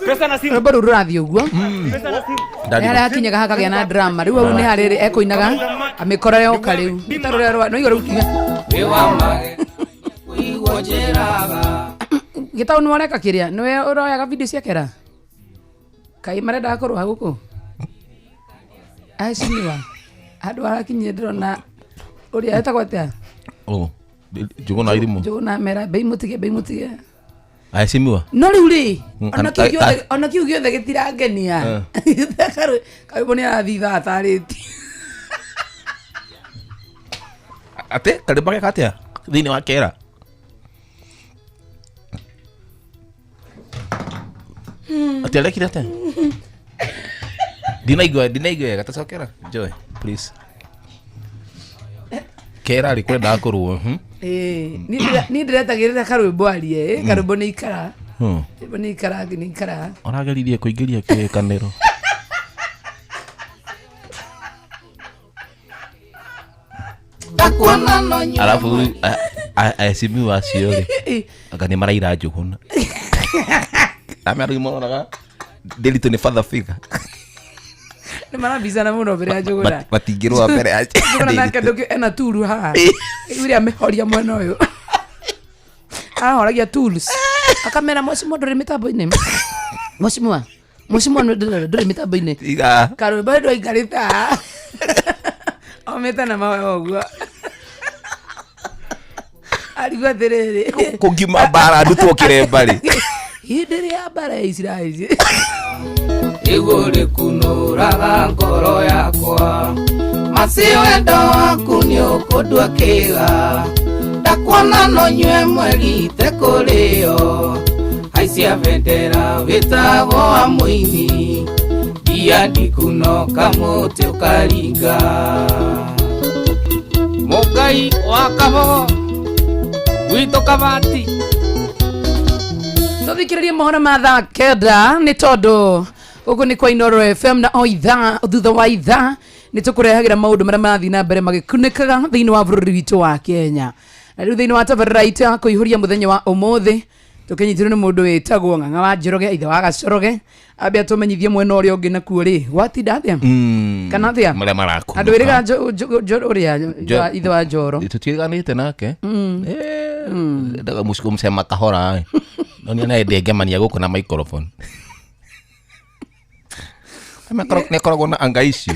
pesa na simu bado radio gwa pesa na simu yale hakinyaga hakagia na drama riu au ni hariri ekoinaga amikorere okariu itarorerwa no igoro ukiga Ewa mage kuigojeraga gitau ni wareka kiria niwe uroyaga video cia kera kai marenda akorwo haguko aisiniwa adu arakinye ndrona uria etagwo atia Juguna irimu Juguna mera beimutige aisimiwa no riu ri ona kiu giothe gitirangenia kai boni athitha atariti ate kalibake katia thini wa kera ate alekira ate dinaigwa gatasokera joy please kera alikwenda akorwo ni ndiretagirira karwimbo arie karwimbo ni ikara ni ikara orageririe kuingiria kikanero Ndakuona no nywe alafu aesimi waciori agani maraira njuguna amerimonaga delito ni father figure ni marabizana muno mbere ya Juguna batingirwa mbere ya Juguna nake nduki ena turu haha iria mehoria mwena uyu ahoragia tools akamera mwasimu ndore mitambo-ini mwasimu ndore mitambo-ini karwimbo ndo igarita ometa na mawe oguo Aliwa terere. Kugima bara ndutu kirembari. Hindiri ya bara ya Israeli. Iguri kunuraga ngoro yakwa. Masiwendo waku ni ukudwa kiga. Ndakuona no nywe mweri tekorio. Aisia vendera witago wa muini. Ia ndikunoka muti ukaringa. Mugai wakabo wito kabati. Tuthikiririe mohoro ma thaa kenda ni tondu ugu ni kwa Inoro FM na o ithaa thutha wa ithaa ni tukurehagira maundu maria marathi na mbere magikunikaga thiini wa bururi witu wa Kenya. Na riu thiini wa tabarĩra ita kuihuria muthenya wa umuthi tukinyitirwo ni mundu witagwo Ng'ang'a wa Njoroge ithe wa Gacoroge ambia tumenyithie mwena uria ungi nakuo ri watinda atia kana atia maria maraku andu iriga uria ithe wa Njoro tutiganite nake daga musiko msema kahora noni ana ndengemania guku na microphone nekoragwo na anga icio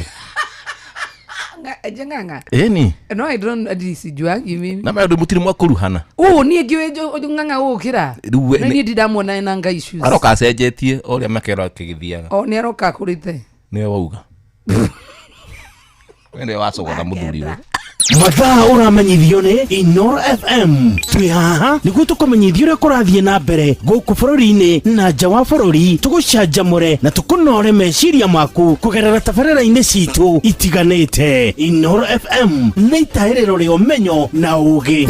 Ng'ang'a ni no I don't adisijuangi mimi na maundu mutiri mwakuruhana nie ngiwe Ng'ang'a gukira na nie ndamwona na anga issues aroka cenjetie uria makero kigithiaga ni aroka kurite niwe wauga wende wasogora muthuri we mathaa uramenyithio ni Inoro FM twi haha niguo tukumenyithia uria kurathie na mbere guku bururi-ini na nja wa bururi tugucanjamure na tukunore meciria maku kugerera tabarĩra-inĩ citu itiganĩte. Inoro FM nĩ itaĩrĩro rĩa ũmenyo na ũũgĩ.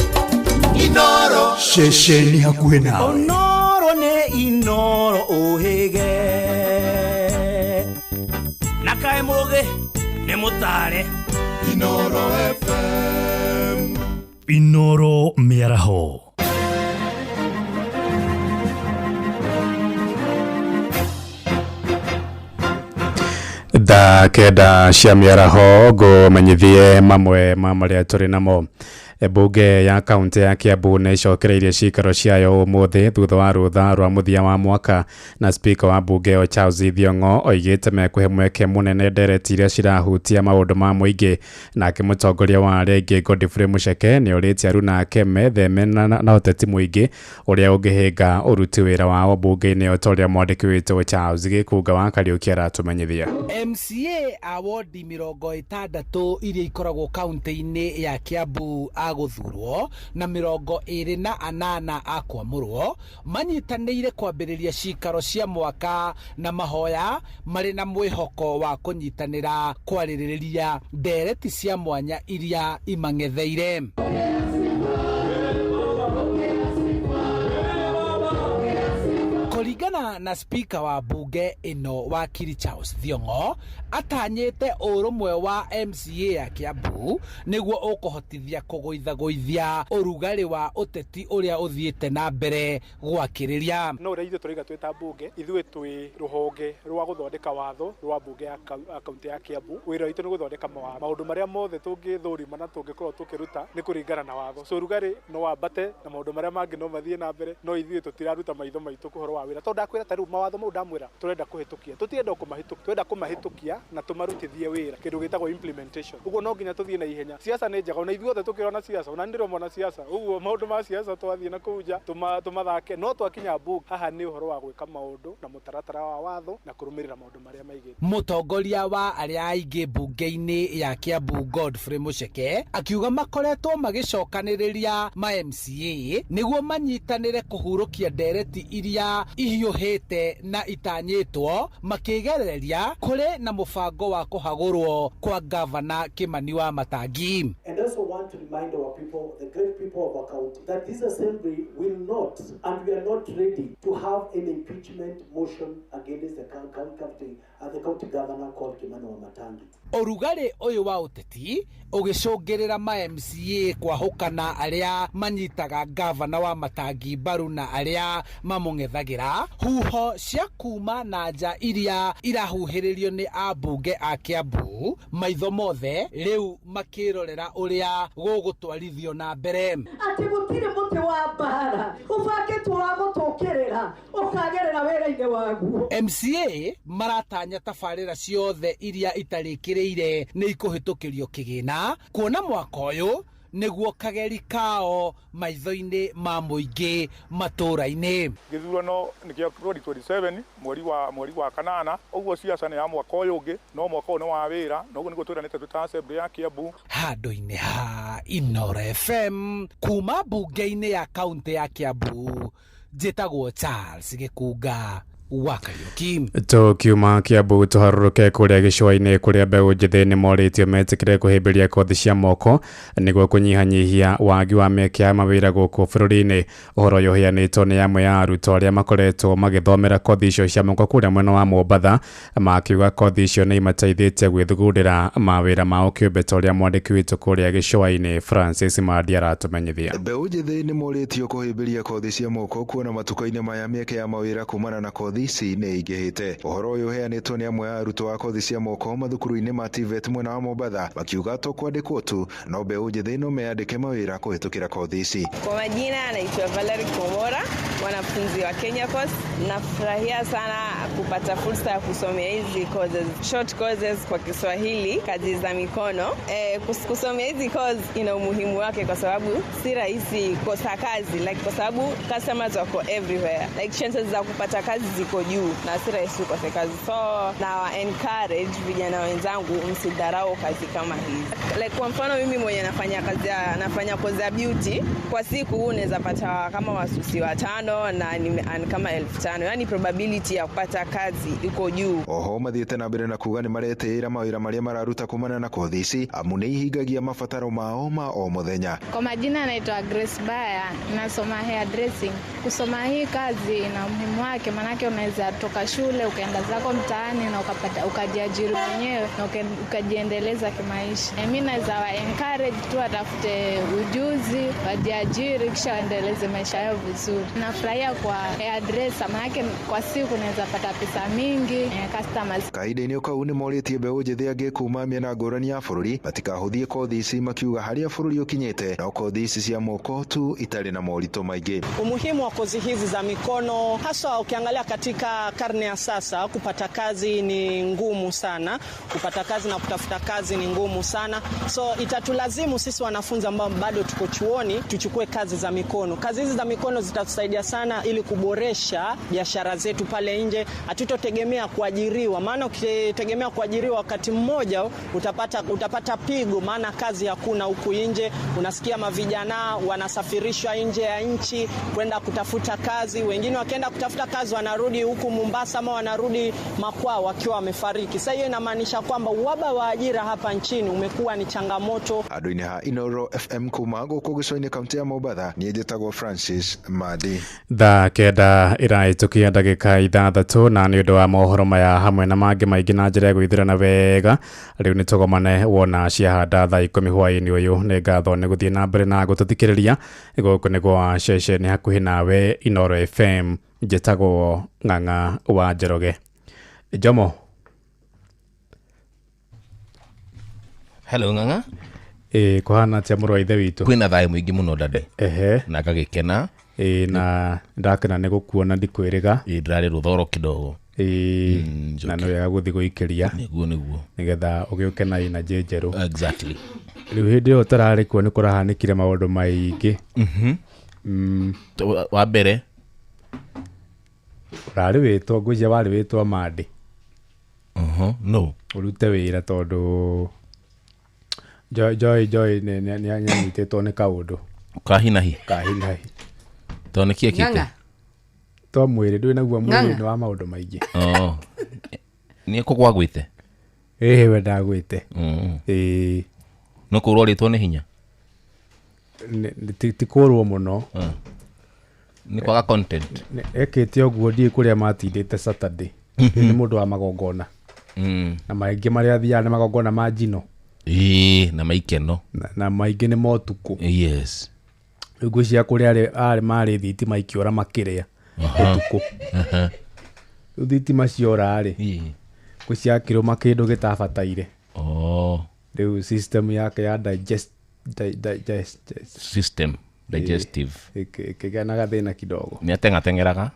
Inoro ceceni hakuhĩ nawe. Onoro nĩ Inoro ũhĩge na kaĩ mũũgĩ nĩ mũtare. Inoro FM Inoro mĩaraho. Thaa kenda cia mĩaraho ngũmenyithie mamwe ma marĩa tũrĩ namo. Bunge ya kaunti ya Kiambu nĩ icokereirie ciikaro ciayo ũmũthĩ thutha wa rũtha rwa mũthia wa mwaka, na speaker wa bunge o Charles Thiong'o oigĩte mekũhe mweke mũnene ndereti iria cirahutia maũndũ ma mũingĩ. Nake mũtongoria wa rĩngĩ Godfrey Muceke nĩ ũrĩtie aruna ake metheme na ũteti mũingĩ ũrĩa ũngĩhĩnga ũruti wĩra wao bunge-inĩ o ta ũrĩa mwandĩki witũ Charles Gĩkunga wa Kariũki aratũmenyithia. MCA award 60 iria ikoragwo kaunti-inĩ ya Kiambu aguthurwo na 28 akwamurwo manyitanĩire kwambĩrĩria cikaro cia mwaka na mahoya marĩ na mwĩhoko wa kũnyitanĩra kwarĩrĩria ndereti cia mwanya iria imang'etheire. Kũringana na speaker wa bunge ĩno wakiri Charles Thiong'o atanyĩte ũrũmwe wa MCA ya Kiambu nĩguo ũkũhotithia kũgũithagũithia ũrugarĩ wa ũteti ũrĩa ũthiĩte na mbere gwakĩrĩria. No ũrĩa ithuĩ tũraiga twĩta bunge ithuĩ twĩ rũhonge rwa gũthondeka watho rwa bunge ya kaunti ya Kiambu. Wĩra witũ nĩ gũthondeka maũndũ marĩa mothe tũngĩthũrima na tũngĩkorwo tũkĩruta nĩ kũringana na watho. So ũrugarĩ no wambate na maũndũ marĩa mangĩ no mathiĩ na mbere, no ithuĩ tũtiraruta maitho maitũ kũhoro wa wĩra. Tondũ ndakwĩra ta rĩu mawatho mau ndamwĩra tũrenda kũhĩtũkia, tũtienda kũmahĩtũkia, twenda kũmahĩtũkia na tũmarutithie wĩra, kĩndũ gĩtagwo implementation. Ũguo no nginya tũthiĩ na ihenya. Siasa nĩ njega, na ithuĩ othe tũkĩrona siasa, ona ndĩrwo mwana siasa. Ũguo maũndũ ma siasa twathiĩ na kũu nja tũmathake, no twakinya bunge haha nĩ ũhoro wa gwĩka maũndũ na mũtaratara wa watho na kũrũmĩrĩra maũndũ marĩa maigĩtwo. Mũtongoria wa arĩa aingĩ bunge-inĩ ya Kiambu Godfrey Muceke akiuga makoretwo magĩcokanĩrĩria ma MCA nĩguo manyitanĩre kũhurũkia ndereti iria ihiũhĩte na itanyĩtwo makĩgereria kũrĩ na mũbango wa kũhagũrwo kwa gavana Kimani wa Matangi. And also want to remind our people, the great people of our county, that this assembly will not, and we are not ready to have an impeachment motion against the county governor called Kimani wa Matangi. Ũrugarĩ ũyũ wa ũteti ũgĩcũngĩrĩra ma MCA kwahũkana arĩa manyitaga gavana wa Matangi mbaru na arĩa mamũng'ethagĩra huho cia kuma na nja iria irahuhĩrĩrio nĩ ambunge a Kiambu maitho mothe rĩu makĩrorera ũrĩa gũgũtwarithio na mbere. Ati gũtirĩ mũtĩ wa mbara ũbangĩtwo wa gũtũkĩrĩra ũkagerera wĩra-inĩ waguo. MCA maratanya tabarĩra ciothe iria itarĩkĩrĩire nĩ ikũhĩtũkĩrio kĩgĩna kuona mwaka ũyũ nĩguo kageri kao maitho-inĩ ma mũingĩ matũũra-inĩ. Gĩthurano nĩkĩo 2027 mweri wa kanana, ũguo siasa nĩ ya mwaka ũyũ ũngĩ, no mwaka ũyũ nĩ wa wĩra, na ũguo nĩguo twĩranĩte twĩ ta Assembly ya Kiambu. Handũ-inĩ ha Inoro FM kuma mbunge-inĩ ya kaunti ya Kiambu, njĩtagwo Charles Gĩkunga wa Kariuki. Tukiuma Kiambu tuharũrũke kũrĩa gĩcũa-inĩ kũrĩa mbeũ njĩthĩ nĩ morĩtio metĩkĩre kũhĩmbĩria kothi cia moko nĩguo kũnyihanyihia wagi wa mĩeke ya mawĩra gũkũ bũrũri-inĩ. Ũhoro ũyũ ũheanĩtwo nĩ amwe ya arutwo arĩa makoretwo magĩthomera kothi icio cia moko kũrĩa mwena wa Mombatha, makiuga kothi icio nĩ imateithĩtie gwĩthugundĩra mawĩra mao kĩũmbe ta ũrĩa mwandĩki witũ kũrĩa gĩcũa-inĩ Francis Madi aratũmenyithia. Mbeũ njĩthĩ nĩ morĩtio kũhĩmbĩria kothi cia moko kuona matuka-inĩ maya mĩeke ya mawĩra kumana na kothi ici nĩ ingĩhĩte. Ũhoro ũyũ ũheanĩtwo nĩ amwe ya arutwo a kothi cia moko mathukuru-inĩ ma TVET mwena wa Mombatha, makiuga to kwandĩkwo tu, no mbeũ njĩthĩ no meandĩke mawĩra kũhĩtũkĩra kothi ici. Kwa majina anaitwa Valerie Komora, mwanafunzi wa Kenya Course. Nafurahia sana kupata fursa ya kusomea hizi courses, short courses kwa Kiswahili, kazi za mikono. Kusomea hizi course ina umuhimu wake kwa sababu si rahisi kosa kazi, like kwa sababu customers wako everywhere, like chances za kupata kazi ziko juu na si rahisi ukose kazi. So na encourage vijana wenzangu msidharau kazi kama hizi. Like kwa mfano mimi mwenye nafanya kozi ya beauty, kwa siku unaweza pata kama wasusi 5 na kama 5,000. Yani probability ya kupata kazi iko juu. Oho mathiĩte na mbere na kuga nĩ maretĩĩra mawĩra marĩa mararuta kumana na kothi ici amu nĩ ihingagia mabataro mao ma o mũthenya. Kwa majina anaitwa Grace Baya, nasoma hair dressing. Kusoma hii kazi ina umuhimu wake, manake unaweza toka shule ukaenda zako mtaani na ukajiajiri mwenyewe na ukajiendeleza kimaisha. Mimi naweza wa encourage tu atafute ujuzi, wajiajiri kisha waendeleze maisha yao vizuri. Nafurahia kwa hairdresser, manake kwa siku unaweza pata pesa mingi customers. Kahinda-inĩ kau nĩ morĩtie mbeũ njĩthĩ angĩ kuma mĩena ngũrani ya bũrũri matikahũthie kothi ici, makiuga harĩa bũrũri ũkinyĩte no kothi ici cia moko tu itarĩ na moritũ maingĩ. Umuhimu wa kozi hizi za mikono, hasa ukiangalia katika karne ya sasa, kupata kazi ni ngumu sana. Kupata kazi na kutafuta kazi ni ngumu sana. So itatulazimu sisi wanafunzi ambao bado tuko chuoni tuchukue kazi za mikono. Kazi hizi za mikono zitatusaidia sana ili kuboresha biashara zetu pale nje. Hatutotegemea kuajiriwa, maana ukitegemea kuajiriwa wakati mmoja utapata pigo, maana kazi hakuna huku nje. Unasikia mavijana wanasafirishwa nje ya nchi kwenda kutafuta kazi, wengine wakienda kutafuta kazi wanarudi huku Mombasa ama wanarudi makwao wakiwa wamefariki. Sasa hiyo inamaanisha kwamba uhaba wa ajira hapa nchini umekuwa ni changamoto. Handũ-inĩ ha Inoro FM kuma gũkũ gĩcũa-inĩ kaunti ya Mombatha, niĩ njĩtagwo Francis Madi. Thaa kenda ĩrahĩtũkia ndagĩka 6 na nĩ ũndũ wa mohoro maya hamwe na mangĩ maingĩ na njĩra ya gũithũrana wega, rĩu nĩ tũgomane wona ciahanda thaa 10 hwaĩ-inĩ ũyũ. Nĩ ngatho nĩ gũthiĩ na mbere na gũtũthikĩrĩria gũkũ nĩgwo ceceni hakuhĩ nawe Inoro FM. Njĩtagwo Ng'ang'a wa Njoroge. Jomo. Hello Ng'ang'a. Kũhana atĩa mũrũ wa ithe witũ? Kwĩna thayũ mũingĩ mũno dade. Na ngagĩkena. Na ndakena nĩ gũkuona ndikwĩrĩga. Ndĩrarĩ rũthoro kidogo. Na nĩ wega gũthiĩ gũikĩria. Nĩguo. Nĩgetha ũgĩũke na energy njerũ. Exactly. Rĩu hĩndĩ ĩyo ũtararĩ kuo nĩ kũrahanĩkire maũndũ maingĩ. Wa mbere ũrarĩ wĩtwo, ngwĩciria warĩ wĩtwo Madi. No. Ũrute wĩra tondũ Joy nĩ anyitĩtwo nĩ kaũndũ. Kahinahi. Tondũ nĩkĩ ekĩte? To mwĩrĩ ndũĩ naguo mwĩrĩ nĩ wa maũndũ maingĩ. Nĩ kũgwagwĩte? We ndagwĩte. No kũrwo rĩtwo nĩ hinya? Ti kũrwo mũno. Nĩ kwaga content. Ekĩte ũguo ndiĩ kũrĩa matindĩte Saturday. Nĩ mũndũ wa magongona. Na maingĩ marĩa athiaga nĩ magongona ma njino. Na maikeno. Na maingĩ nĩ motukũ. Yes. Rĩu ngwĩciria kũrĩa marĩ thitima ikĩora makĩrĩa ũtukũ. Rĩu thitima ciora-rĩ, ngwĩciria akĩrũma kĩndũ gĩtabataire. Rĩu system yake ya digestive ikĩgĩa na gathĩna kidogo. Nĩ ateng'ateng'eraga?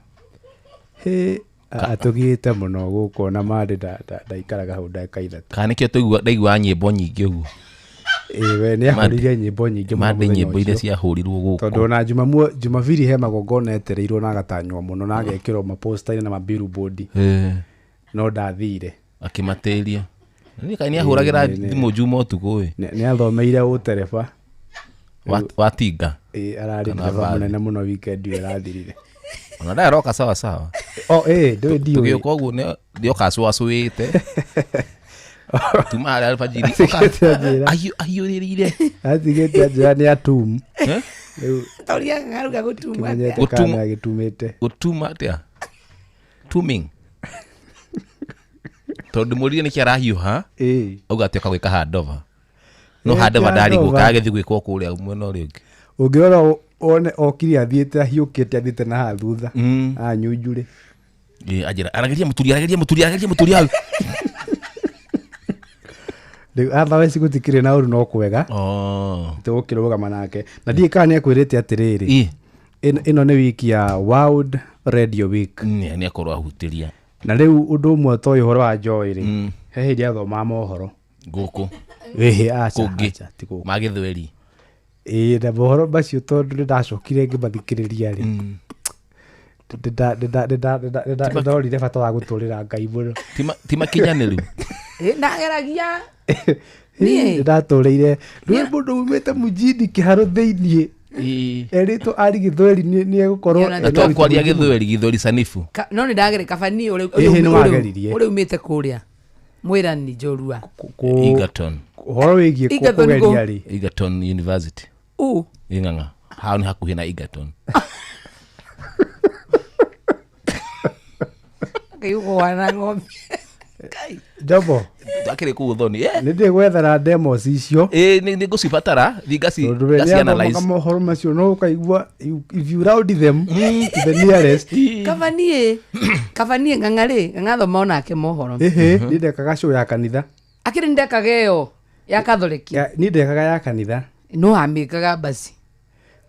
Atũgiĩte mũno gũkũ na Madi ndaikaraga hau ndagĩka 3. Kana nĩkĩo ndaigua nyĩmbo nyingĩ ũguo. we nä ahårire nyämbo nyingä nyämbo iria ciahårirwo gå tondå ona Jumapili he magongona etereirwo na agatanywo må no na agekä rwo maposta-inä na mabillboard no ndathire akä ria nä ahå ragä ra thimå Juma å tugå nä athomeire å tereba watinga ararä ndereba må nene må no weekend ä rathirire ona ndaä roka sawa sawa ndå gä å ka å guo nä å kacwacwä te tuma harä alfajiri ahiå rä rire atigä te njä ra nä atum gå tuma atä a tuming tondå må rire nä kä arahiå ha auga atä ka gwä ka handova no handova ndarigwo kagäthi gwä kwo kå rä a mwena å rä å ngä å ngä rora one okire athiä te ahiå kä te athiä te na ha thutha anyunjurä arageria må turi hau athaci gå tikä rä na å ru no kwega tä gå kä rå gama nake na ndiä kana nä akwä rä te atä rä rä ä no nä wiki ya World Radio Week nä akorwo ahutä ria na rä u å ndå å mwe toä å horo wa Joy rä he hä ndä athomaga mohoro gå kå magä thweri na mohoro macio tondå nä ndacokire ngä mathikä rä ria rä ndorire bata wa gå tå rä ra Ngai må no ti makinyanä ru ndageragia ndatå rä ire rä må ndå umä te må njini kä harå thä iniä erä two ari gä thweri nä egå korwo twakwaria gä thweri gä thweri sanifu no nä ndagere kabani å rä umä te kå rä a mwä rani njorua Egerton horo wä giä kå geria rä Egerton University ing'ang'a hau nä hakuhä na Egerton wana ng'ombe Jambo akä rä kå thoni nä ndä gwethera demos icio nä ngå cibatara thigacianalyze mohoro macio no ukaigua if you round them to the nearest kabanie ng'ang'a thoma onake mohoro nä ndekaga show ya kanitha akä rä ndekaga ä yo ya kathoreki nä ndekaga ya kanitha no amä kaga basi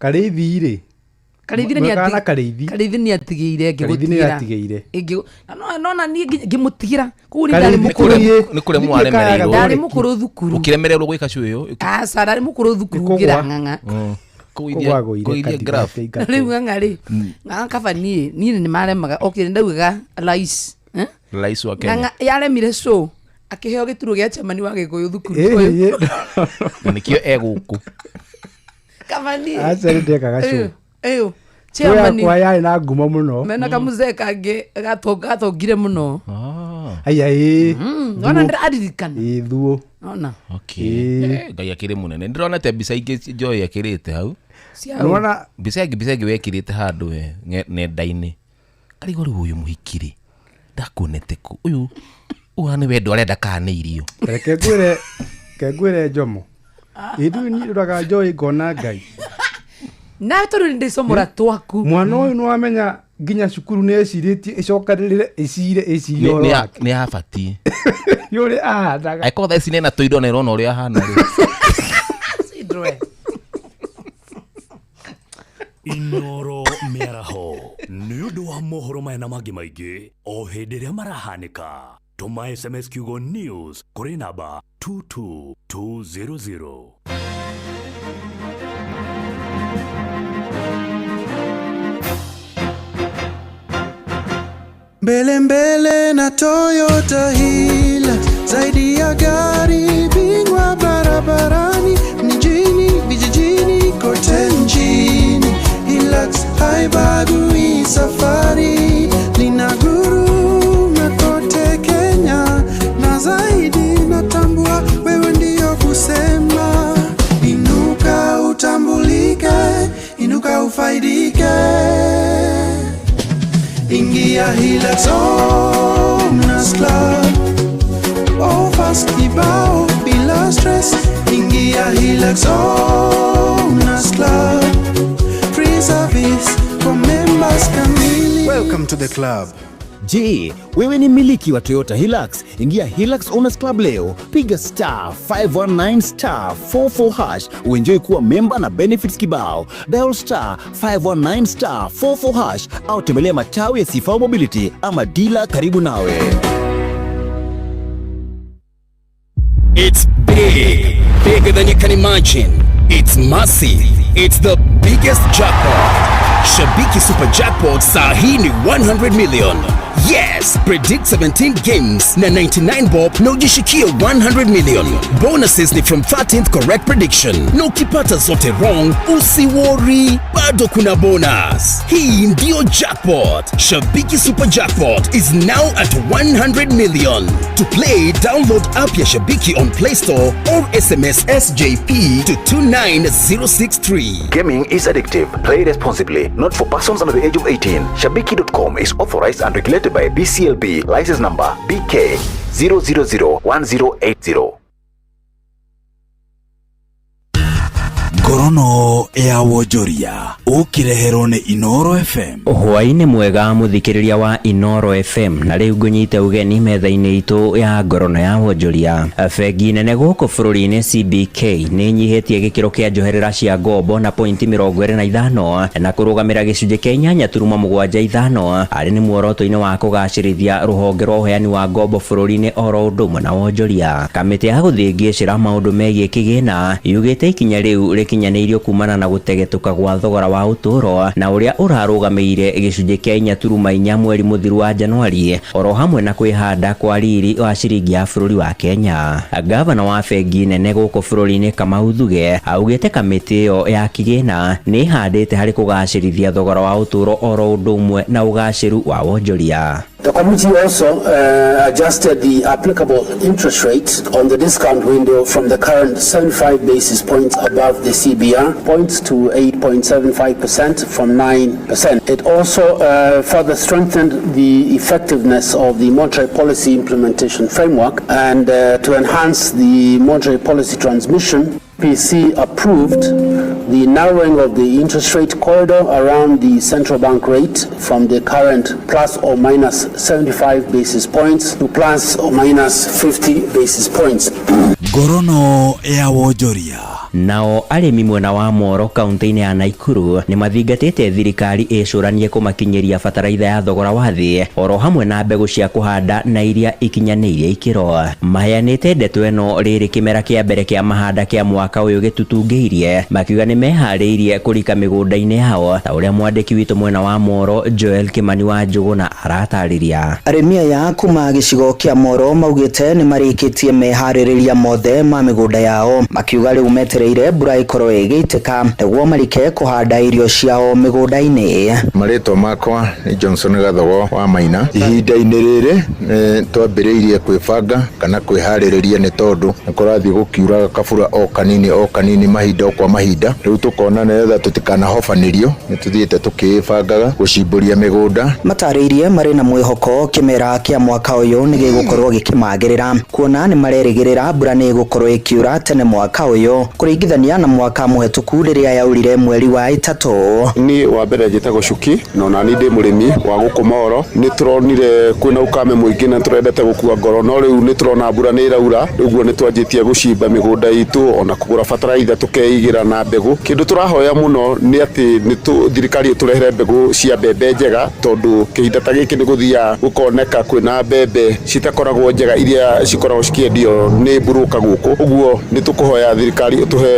karä ithi rä karĩithi nĩ atigĩire nona niĩ ngĩmũtigĩra koguo nĩ kũrĩa mwaremereirwo ndarĩ mũkũrũ thukuru ũkĩremererwo gwĩka show ĩyo aca ndarĩ mũkũrũ thukuru ngĩra ng'ang'a rĩu ng'ang'a rĩ ng'ang'a kabani niĩ nĩ maremaga okĩrĩ ndaugaga rais wa Kenya ng'ang'a yaremire show akĩheo gĩturũ gĩa chamani wa gĩkũyũ thukuru na nĩkĩo egũkũ kabani aca nĩ ndekaga show ĩyo kwa yarĩ na ngumo mũno mena kamũzee kangĩ gatongire mũno ona ndĩraririkana ithuo ona Ngai akĩrĩ mũnene ndĩronete mbica ingĩ Joy akĩrĩte hau mbica ingĩ wekĩrĩte handũ nenda-inĩ karigwo rĩu ũyũ mũhikirĩ ndakuonete kũ ũyũ nĩ wendo arenda kana nĩ irio reke ngwĩre Njomo ithuĩ niĩ ndũraga Joy ngona Ngai na tondũ nĩ ndĩcomora twaku mwana ũyũ nĩ wamenya nginya cukuru nĩ ecirĩtie ĩcokanĩrĩre ĩcire ũhoro wake nĩ abatiĩ yũrĩ ahandaga akorwo thaa ici nĩ na tũindo na ĩrona ũrĩa ahana Inoro mĩaraho nĩ ũndũ wa mohoro maya na mangĩ maingĩ o hĩndĩ ĩrĩa marahanĩka tũma SMS kiugo news kũrĩ namba 22200. Mbele mbele na Toyota Hilux, zaidi ya gari, bingwa barabarani, mijini, vijijini, kote nchini. Hilux haibagui safari, linaguruma kote Kenya, na zaidi natambua wewe ndio kusema. Inuka utambulike, inuka ufaidike. Ingia Hilux Owners Club, offers kibao bila stress. Ingia Hilux Owners Club, free service for members kamili. Welcome to the club. Je, wewe ni miliki wa Toyota Hilux? Ingia Hilux Owners Club leo, piga star 519 star 44 hash uenjoy kuwa memba na benefits kibao. Dial star 519 star 44 hash au tembelea matawi ya Sifao Mobility ama dealer karibu nawe. It's big bigger than you can imagine. It's massive. It's the biggest jackpot. Shabiki Super Jackpot sahi ni 100 million. Yes, predict 17 games na 99 bob na ujishikie 100 million. Bonuses ni from 13th correct prediction. Na ukipata zote wrong, usiworry, bado kuna bonus. Hii ndio jackpot. Shabiki Super Jackpot is now at 100 million. To play, download app ya Shabiki on Play Store or SMS SJP to 29063. Gaming is addictive. Play responsibly. Not for persons under the age of 18. Shabiki.com is authorized and regulated by BCLB, license number BK 0001080. Ngorono ya Wonjoria ukirehero ni Inoro FM. Hwaini mwega muthikiriria wa Inoro FM na riu ngunyite ugeni metha-ini itu ya ngorono ya Wonjoria. Bengi nene guku bururi-ini CBK ni nyihitie gikiro kia njoherera cia ngombo na pointi 25 na kurugamira gicunji kia 8.75 ari ni muoroto-ini wa kugacirithia ruhonge rwa uheani wa ngombo bururi-ini oro undu na Wonjoria. Kamiti ya guthingicira maundu megie kigina yugite ikinya riu kinyaneirio kumana na gutegetuka gwa thogora wa uturo na uria urarugameire gicunji kia 4.4 mweri muthiru wa Januari oro hamwe na kwihanda kwa riri wa ciringi ya bururi wa Kenya. Gavana wa bengi nene guku bururi-ini Kamau Thuge augite kamiti yo ya kigina ni handite hari kugacirithia thogora wa uturo oro undu umwe na ugaciru wa Wonjoria. The committee also adjusted the applicable interest rate on the discount window from the current 75 basis points above the CBR points to 8.75% from 9%. It also further strengthened the effectiveness of the monetary policy implementation framework and to enhance the monetary policy transmission. PC approved the narrowing of the interest rate corridor around the central bank rate from the current plus or minus 75 basis points to plus or minus 50 basis points. Ngorono ya Wonjoria. Nao arimi mwena wa Moro kaunti-ini ya Naikuru ni mathingatite thirikari icuranie kumakinyiria bataraitha ya thogora wa thi oro hamwe na mbegu cia kuhanda na iria ikinyaneirie ikiro. Maheanite ndeto eno riri kimera kia mbere kia mahanda kia mwaka uyu gitutungeirie makiuga ni mehariirie kurika migunda-ini yao ta uria mwandiki witu mwena wa Moro Joel Kimani wa Njuguna aratariria. Arimi aya kuma gicigo kia Moro maugite ni marikitie mehaririria mothe ma migunda yao makiuga riu metereire mbura ikorwo igiitika niguo marike kuhanda irio ciao migunda-ini. Maritwa makwa ni Johnson Gathogo wa Maina. Ihinda-ini riri twambiriirie kwibanga kana kwihaririria ni tondu nikurathie gukiura kabura o kanini mahinda kwa mahinda. Riu tukona netha tutikanahofanirio nituthiite tukibangaga gucimburia migunda. Matariirie mari na mwihoko kimera kia mwaka uyu ni gigukorwo gikimagirira kuona ni marerigirira mbura ni gukorwo ikiura tene mwaka uyu kuringithania na mwaka muhetuku riria yaurire mweri wa 3. Ni wa mbere njitagwo Cuki na ni ndi murimi wa guku Moro. Ni turonire kwina ukame muingi na turendete gukua ngoro no riu ni turona mbura ni iraura uguo ni twanjitie gucimba migunda itu ona kugura bataraitha tukeigira na mbegu. Kindu turahoya muno ni ati ni thirikari turehere mbegu cia mbembe njega tondu kihinda ta giki ni guthia gukoneka kwina mbembe citakoragwo njega iria cikoragwo cikiendio ni buruka guku. Uguo ni tukuhoya thirikari tuhe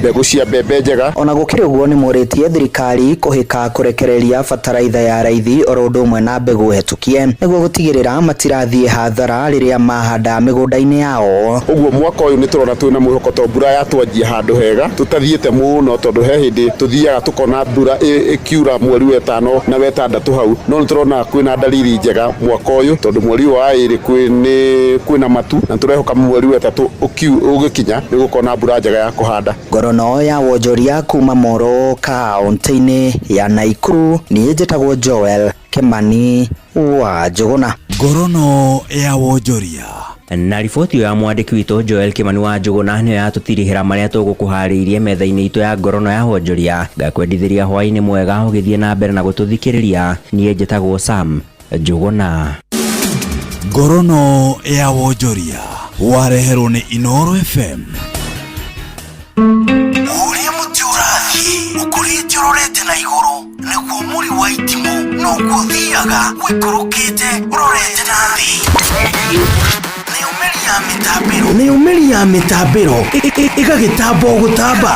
mbegu cia mbembe njega. Ona gukiri uguo ni muritie thirikari kuhika kurekereria bataraitha ya raithi oro undu umwe na mbegu hetukie niguo gutigirira matirathie hathara riria mahanda migunda-ini yao. Uguo mwaka uyu ni turona twina mwihoko to mbura yatwanjia handu hega tutathiete muno tondu he hindi tuthiaga tukona mbura ikiura mweri wa 5 na wa 6 hau no ni turona kwina dalili njega mwaka uyu tondu mweri wa 2 kwina matu na turehoka mweri wa 3 ugikinya ni gukona mbura njega ya kuhanda. Ngorono ya Wonjoria kuma Moro kaunti-ini ya Naikuru ni njitagwo Joel Kimani wa Njuguna. Ngorono ya Wonjoria. Na riboti ya mwandiki witu Joel Kimani wa Njuguna niyo yatutirihira maria tugukuhariirie metha-ini itu ya ngorono ya Wonjoria. Ngakwendithiria hwaini mwega ugithie na mbere na gututhikiriria. Nie njitagwo Sam Njuguna. Ngorono ya Wonjoria wareherwo ni Inoro FM. Uria mutiurathi ukurite urorete na iguru niguo muri wa itimu no guthiaga wikurukite urorete na thi. Ni umeri nayo meri ya mitambiro ĩgagĩtamba o gũtamba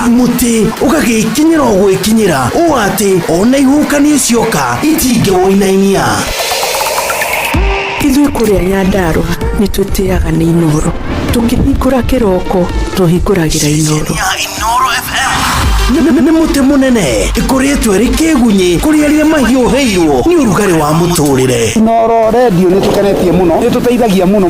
muti ũgagĩkinyĩra o gwĩkinyĩra ũũ atĩ ona ihukanio cioka itingĩwoinainia. Ithuĩ kũrĩa Nyandarua nĩ twĩtĩaga nĩ Inoro, tũngĩhingũra kĩroko tũhingũragĩra Inoro. Nĩ mũtĩ mũnene ĩkoretwo ĩrĩ kĩgunyi kũrĩ arĩa mahiũhĩirwo nĩ ũrugarĩ wa mũtũrĩre. Inoro radio nĩ tũkenetie mũno, nĩ tũteithagia mũno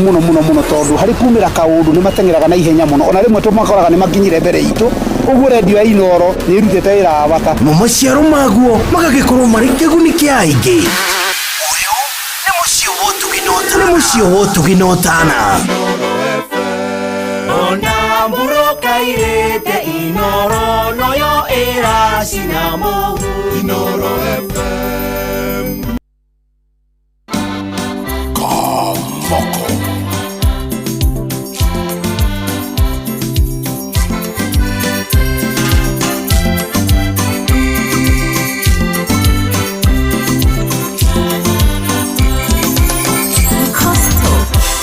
tondũ harĩ kumĩra kaũndũ nĩ mateng'eraga na ihenya mũno, ona rĩmwe tũmakoraga nĩ makinyire mbere itũ. Ũguo radio ya Inoro nĩ ĩrutĩte wĩra wa bata. Maciaro maguo magagĩkorwo marĩ kĩguni kĩa aingĩ. Nĩ mũciĩ wo tũginotana. Ona mburoka irete Inoro noyo eracina mũhu. Inoro FM. Kamoko.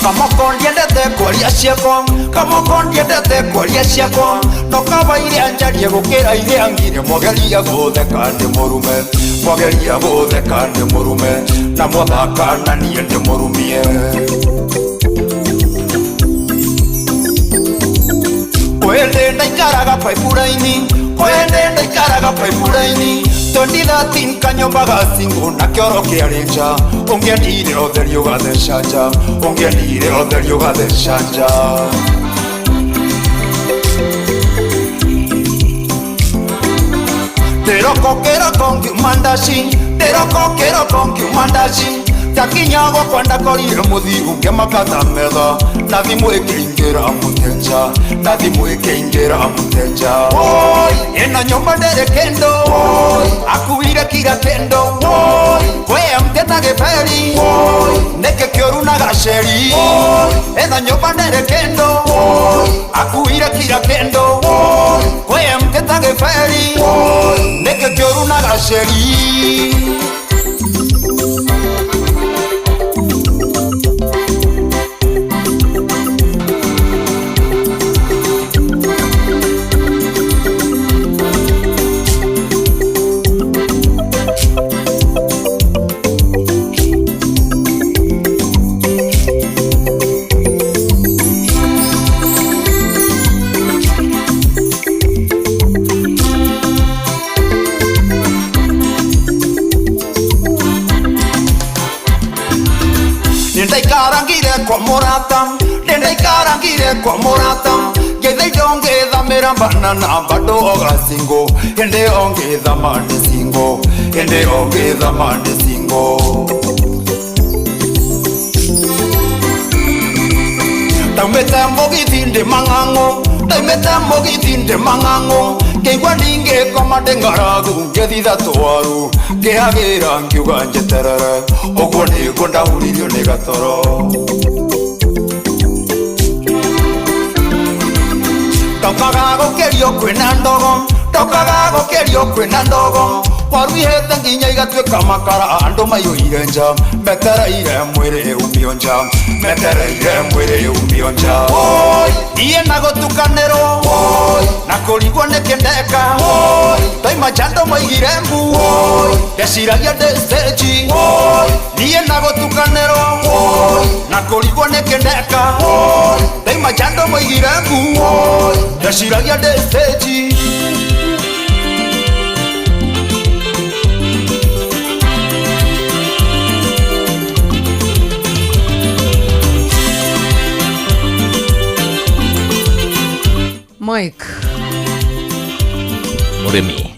Kamoko ndiendete kwaria ciakwa, kamoko ndiendete kwaria ciakwa, no kaba iria njarie gũkĩra iria ngire, mwageria gũtheka ndĩ mũrume, mwageria gũtheka ndĩ mũrume, na mwathaka na niĩ ndĩ mũrumie. Kwende ndaikaraga paipuraini, kwende ndaikaraga paipuraini, 2013 kanyomba gacingo na kĩoro kĩarĩ nja, ũngĩendire ũtheri ũgatheca nja, ũngĩendire ũtheri ũgatheca nja. Kĩroko ngiuma ndaci, kĩroko ngiuma ndaci, takinya gwakwa ndakorire mũthiru ngĩmakata metha, na thimũ ĩkĩingĩra mũtenja, na thimũ ĩkĩingĩra mũtenja. Ĩno nyũmba ndĩrĩ kĩndũ, akuire kira kĩndũ, kwĩya mteta gĩberi, nĩkĩ kĩũru na gaceri. Ĩno nyũmba ndĩrĩ kĩndũ, akuire kira kĩndũ, kwĩya mteta gĩberi, nĩkĩ kĩũru na gaceri. Ndaikarangire kwa murata, ngeitha indo ngĩthamĩra banana bado ogacingo, ĩndĩ ongĩthama ndĩ cingo, ĩndĩ ongĩthama ndĩ cingo. Taumĩte mũgithi ndĩ mang'ang'o, taumĩte mũgithi ndĩ mang'ang'o, ngĩigua ndingĩkoma ndĩ ng'aragu, ngĩthitha twaru, ngĩhagĩra ngiuga njeterere, ũguo nĩguo ndahuririo nĩ gatoro. Tokaga gũkĩrio kwĩna ndogo, tokaga gũkĩrio kwĩna ndogo, waru ihĩte nginya igatuĩka makara, andũ maiyũire nja, metereire mwĩrĩ umio nja, metereire mwĩrĩ umio nja. Niĩ na gũtukanĩrwo na kũrigwo nĩ kĩndeka, toima nja andũ maigire mbu, ndeciragia ndĩ stage. Niĩ na gũtukanĩrwo na kũrigwo nĩ kĩndeka, toima nja andũ maigire mbu, ndeciragia ndĩ stage. Mike Murimi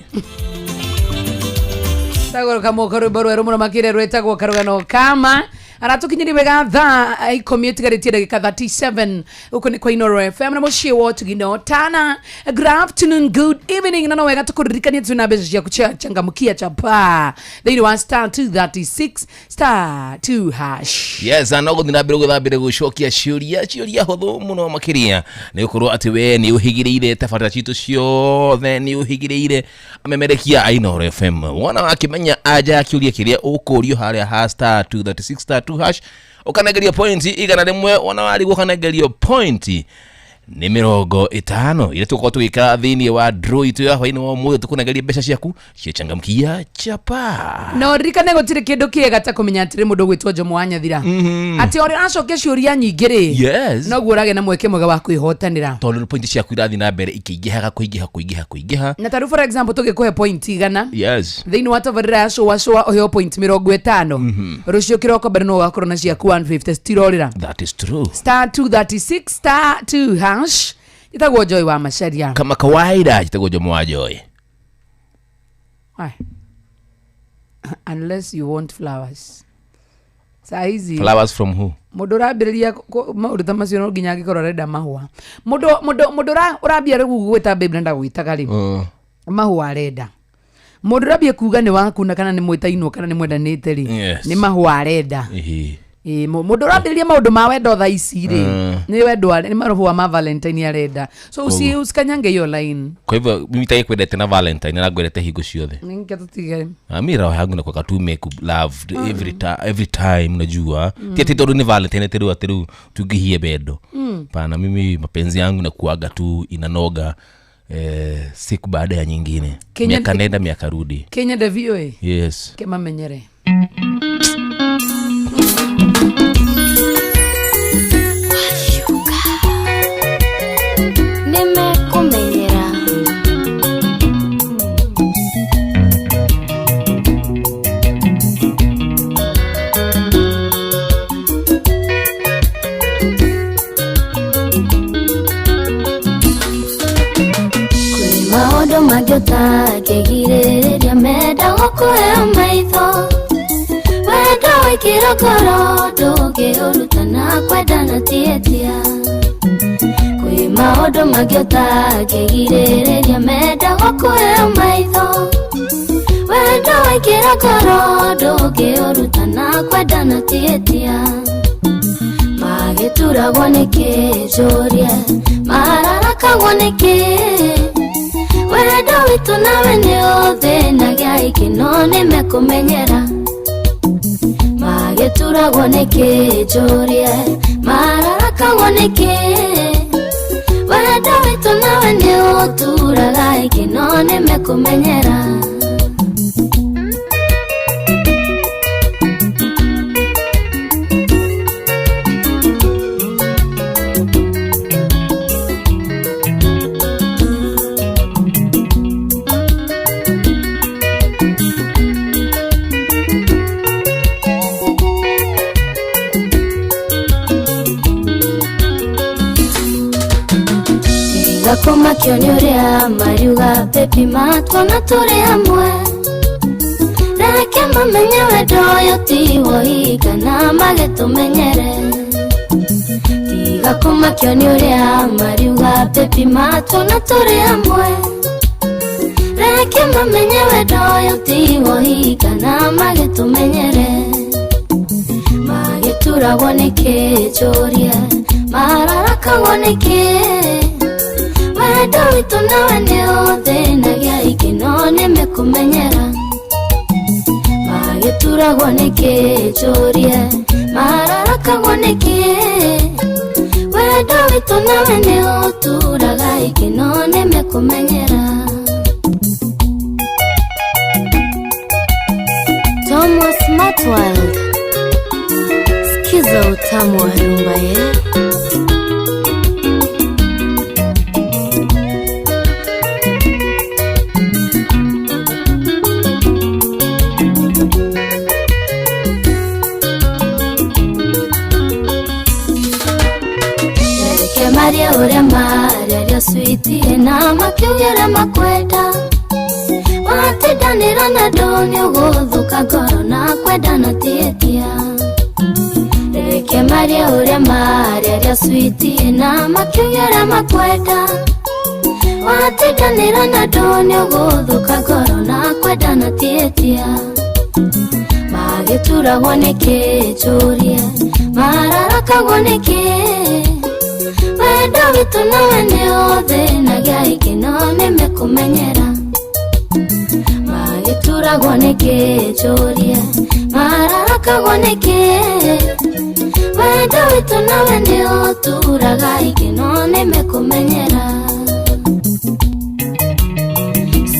Tagoroka moko rwĩmbo rwerũ mũno makĩria rwĩtagwo karũgano kama aratukinyĩria wega thaa 10 ĩtigarĩtie ndagĩka 37 gũkũ nĩ kwa Inoro FM na mũciĩ wo tuginotana. Good afternoon, good evening, na no wega tũkũririkania tuna mbeca cia kuchangamkia chapa thĩinĩ wa star 236 star 2 hash. Yes, no gũthambĩre gũcokia ciũria hũthũ mũno makĩria nĩ gũkorwo atĩ we nĩ ũhigĩrĩire tabarĩra citũ ciothe, nĩ ũhigĩrĩire amemerekia a Inoro FM. Wana wakĩmenya anja kĩũria kĩrĩa ũkũrio harĩa ha star 236 star 2 hash, ukanegeria point igana rimwe ona wari gukanegeria point ni 50 ile tuko tuika thini wa draw itu ya hwaini wa muthe tukunegeria mbeca ciaku ciechangamkia chapa no rikane gutire kindu kiega ta kumenya atire mundu gwitwo Jomo wa Nyathira ati ori acoke ciuria nyingiri no guurage na mweke mwega wa kwihotanira tondu point ciaku irathi na mbere ikiingihaga kuingiha na taru for example tugikuhe point igana yes thini wa tavarira showa oyo point 50 rucio kiroko bere no gakoro na ciaku 150 stirorira that is true star 236 star 2 hash itagwo Joy wa Macharia kama kawaida itagwo Jomo wa Joy unless you want flowers saizi flowers from who modora biriria maundu tamacio no nginya ngikoro renda mahua modora urambia regu gwita baby nenda gwitaga ri mahua renda modora bia kuga ni waku na kana ni mwitainwo kana ni mwendanite ri ni mahua renda mundu urambiriria maundu ma wendo tha ici ri ni wendo ni maroho ma Valentine arenda so usikanyange hiyo line kwa hivyo mimi takwendete na Valentine na ngwendete hingo ciothe ninge tutige amira hangu na kwa to make love every time unajua tete tondu ni Valentine teru tugihie bedo pana mimi mapenzi yangu na kuaga tu inanoga siku baada ya nyingine miaka nenda miaka rudi Kenya the VOA yes kema menyere Magyota kegiriria meda gokuhea maitho wenda wikira ngoro ndũngĩũrutana kwendana tietia kwĩ maũndũ magyota kegiriria meda gokuhea maitho wenda wikira ngoro ndũngĩũrutana kwendana tietia magĩturagwo nĩkĩ njũrie mararakagwo nĩkĩ wendo witu nawe ni uthinagia ikino nimekumenyera magituragwo niki njurie mararakagwo niki wendo witu nawe ni uturaga ikino nimekumenyera Gakoma kionyorea mariuga pepi matwana turi hamwe reke mamenye wendo yo tiwo igana magĩtũmenyere Gakoma kionyorea mariuga pepi matwana turi hamwe reke mamenye wendo yo tiwo igana magĩtũmenyere magĩturagwo nĩkĩ njũrie mararakagwo nĩkĩ wendo witu nawe ni uthinagia ikino nimekumenyera magituragwo nĩkĩ njũrie mararakagwo nĩkĩ wendo witu nawe ni uturaga ikino nimekumenyera Thomas Matwald sikiza utamu wa rumba ye Maria ore Maria sweetie na makiugera makwenda watedanira na doni uguthuka ngoro na kwendana tietia Reke Maria ore Maria sweetie na makiugera makwenda watedanira na doni uguthuka ngoro na kwendana tietia magituragwo nĩkĩ njũrie mararakagwo nĩkĩ wendo witu nawe ni uthinagia ikino nimekumenyera magituragwo nĩkĩ njũrie mararakagwo nĩkĩ wenda witu nawe ndio turaga ikino nimekumenyera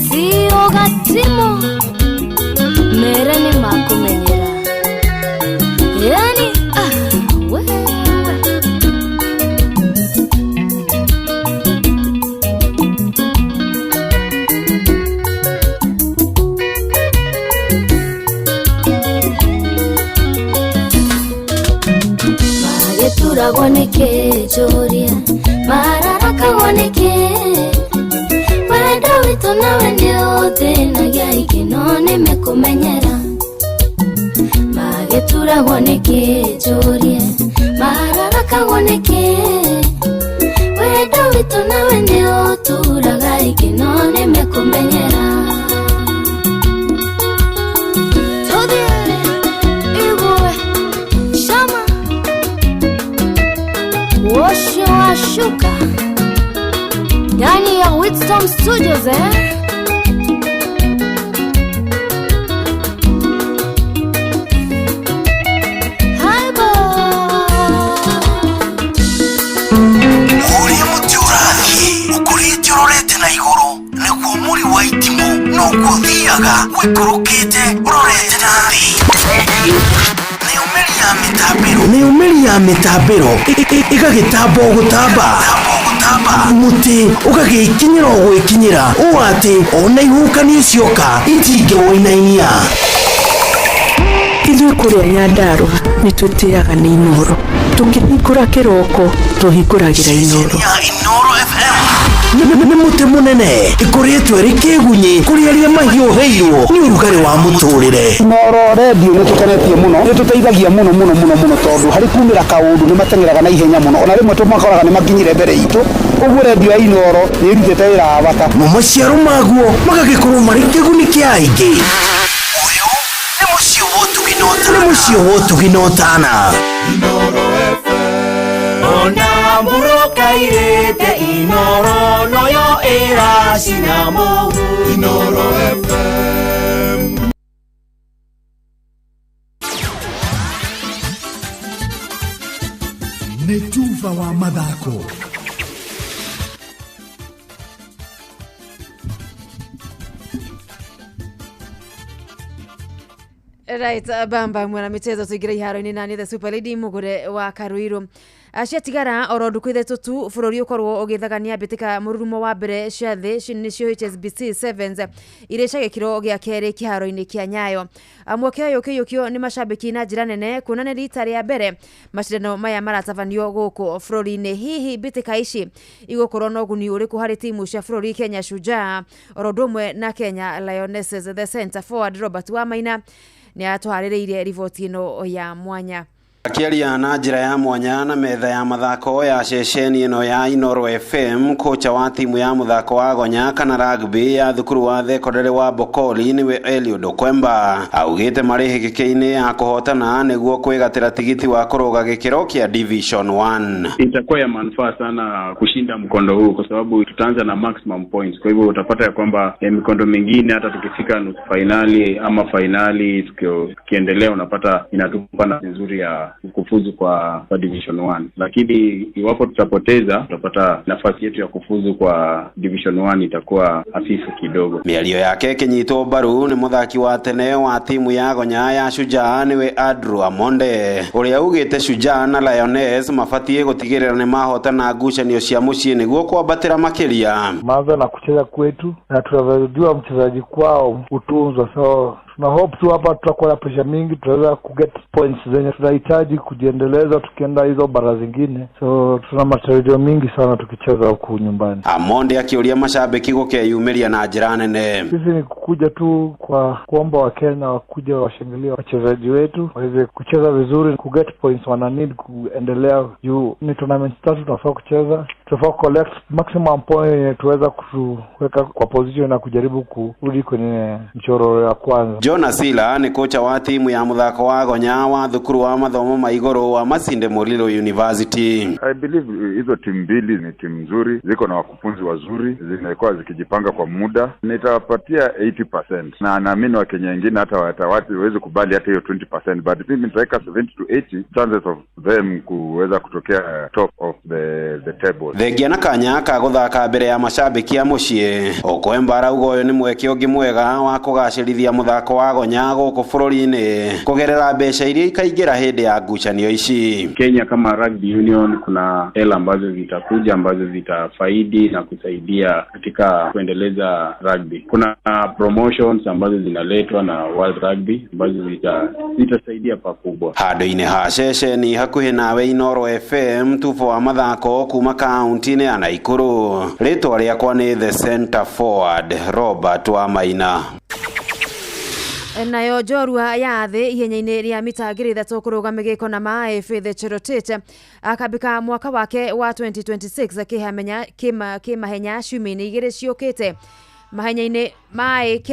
sio gatimo mere ni makumenyera yani wewe Goneke joria mararaka goneke wenda witu nawe ndio tenagia ikino nimekumenyera magetura goneke joria mararaka goneke wenda witu nawe ndio turaga ikino nimekumenyera Washo washuka ndani ya Wisdom Studios Hi Uri muturathi ukurite urorete na iguru nikuo muri waitimo no kuthiaga wikurukite urorete nathi Ni umeli ya mitabiro ikagitambo gutamba muti ukagikinyira gwikinyira uwati ona ihukani icioka itinge woinainia Ithuĩ kũrĩa Nyandarua nĩtwĩtĩaga nĩ Inoro tũkĩhingũra kĩroko tũhingũragĩra Inoro nĩ mũtĩ mũnene ĩkoretwo ĩrĩ kĩgunyi kũrĩ arĩa mahiũhĩirwo nĩ ũrugarĩ wa mũtũrĩre Inoro radio nĩtũkenetie mũno nĩtũteithagia mũno tondũ harĩ kumĩra kaũndũ nĩmateng'eraga na ihenya mũno ona rĩmwe tũmakoraga nĩmakinyire mbere itũ ũguo radio ya Inoro nĩĩrutĩte wĩra wa bata na maciaro maguo magagĩkorwo marĩ kĩguni kĩa aingĩ nĩ mũciĩ wotuginotana Inoro FM ona mburoka irete Inoro noyo ĩracina mũhu Inoro FM nĩ Tuva wa mathako. Right, bamba mwana michezo tuigire iharo-ini nani the Super Lady mugure wa Karuiru aciatigara oro ndukwithetwo tu bururi ukorwo ugithagania mbitika mururumo wa mbere cia thi nicio HSBC Sevens ireca gikiro gia keri kiharo-ini kia Nyayo mweke yukio ni mashabiki na njira nene kuna ni rita ria mbere macindano maya maratabanio guku bururi-ini hihi mbitika ici igukorwo na uguni uriku hari timu cia bururi Kenya Shujaa oro ndumwe na Kenya Lionesses. The center forward Robert Wamaina ni atwarĩrĩire riboti ino ya mwanya Akiaria na njira ya mwanya na metha ya mathako ya ceceni ino ya Inoro FM, kocha wa timu ya muthako wa Gonya kana rugby ya thukuru wa thekondarĩ wa Bokoli niwe Eliud Okwemba augite marĩ hĩgĩkĩ-inĩ ya kuhotana nĩguo kwĩgatĩra tigiti wa kũrũga gĩkĩro kĩa Division 1. Itakuwa ya manufaa sana kushinda mkondo huu kwa sababu tutaanza na maximum points. Kwa hivyo utapata ya kwamba mikondo mingine hata tukifika nusu finali ama finali tukiendelea unapata inatupa nafasi nzuri ya kufuzu kwa Division 1. Lakini iwapo tutapoteza tutapata nafasi yetu ya kufuzu kwa Division 1 itakuwa hafifu kidogo. Mĩario yake kinyitwo mbaru ni muthaki wa tene wa timu ya Gonya ya Shujaa niwe Andrew Amonde uria ugite Shujaa na Lioness mafatie gutigirira ni mahotana ngucanio cia muciĩ nĩguo kwambatĩra makĩria. Maanza na kucheza kwetu na tunavyojua mchezaji kwao utunzwa, so na hope tu hapa tutakuwa na pressure mingi, tutaweza kuget points zenye tunahitaji kujiendeleza tukienda hizo bara zingine, so tuna matarajio mingi sana tukicheza huku nyumbani. Amonde akiuria mashabiki gukeyumiria na njira nene. Sisi ni kukuja tu kwa kuomba wa Kenya wakuja washangilie wachezaji wetu waweze kucheza vizuri, kuget points wana need kuendelea juu ni tournament tatu tunafaa kucheza tutafaa collect maximum point yenye tuweza kuweka kwa position na kujaribu kurudi kwenye mchoro ya kwanza. John Asila ni kocha wa timu ya muthako wa Gonya wa thukuru wa mathomo ma iguru wa Masinde Mulilo University. I believe hizo timu mbili ni timu nzuri, ziko na wakufunzi wazuri, zinakuwa zikijipanga kwa muda. Nitawapatia 80% na naamini Wakenya wengine hata watawezi kubali hata hiyo 20%, but mimi nitaweka 70 to 80 chances of them kuweza kutokea top of the table. Thengia na kanya ka guthaka mbere ya mashabiki a mucie Okwembara ugoyo ni mweke ungi mwega wa kugacirithia muthako wa Gonya guku bururi-ini kugerera mbeca iria ikaingira hindi ya ngucanio ici. Kenya kama Rugby Union kuna hela ambazo zitakuja ambazo zitafaidi na kusaidia katika kuendeleza rugby. Kuna promotions ambazo zinaletwa na World Rugby ambazo zitasaidia pakubwa. Hado-ini ha ceceni hakuhi nawe Inoro FM tufo wa mathako kuma kaunti-ini ya Naikuru. Ritwa riakwa ni the center forward Robert wa Maina. Nayo njorua ya thĩ ihenya-inĩ rĩa mita 300 kũrũgama gĩko na Faith Cherotich akambika mwaka wake wa 2026 kĩmahenya ciumia-inĩ igĩrĩ ciũkĩte. Mahenya-inĩ ma AK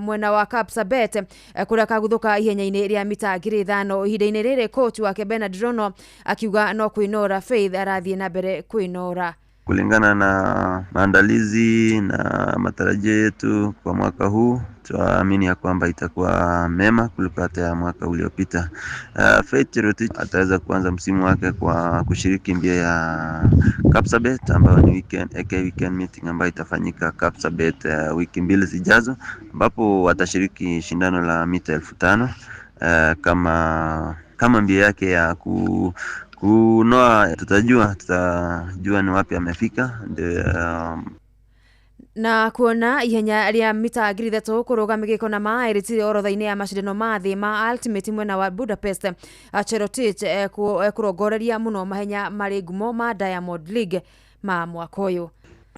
mwena wa Kapsabet kũrĩa kaguthũka ihenya-inĩ rĩa mita 500 ihinda-inĩ rĩrĩ coach wake Bernard Rono akiuga no kwĩnora Faith arathiĩ na mbere kwĩnora. Kulingana na maandalizi na matarajio yetu kwa mwaka huu, tuamini ya kwamba itakuwa mema kuliko hata ya mwaka uliopita. Faith Cherotich ataweza kuanza msimu wake kwa kushiriki mbio ya Kapsabet ambayo ni weekend meeting ambayo itafanyika Kapsabet wiki mbili zijazo, ambapo watashiriki shindano la mita 1500 kama mbio yake ya kunoa tutajua ni wapi amefika. Na kuona ihenya rĩa mita 300 kũrũgama gĩko na rĩtirĩ orodha-inĩ ya macindano ma thĩ ma Ultimate mwena wa Budapest. Cherotich kũrongoreria mũno mahenya marĩ ngumo ma Diamond League ma mwaka ũyũ.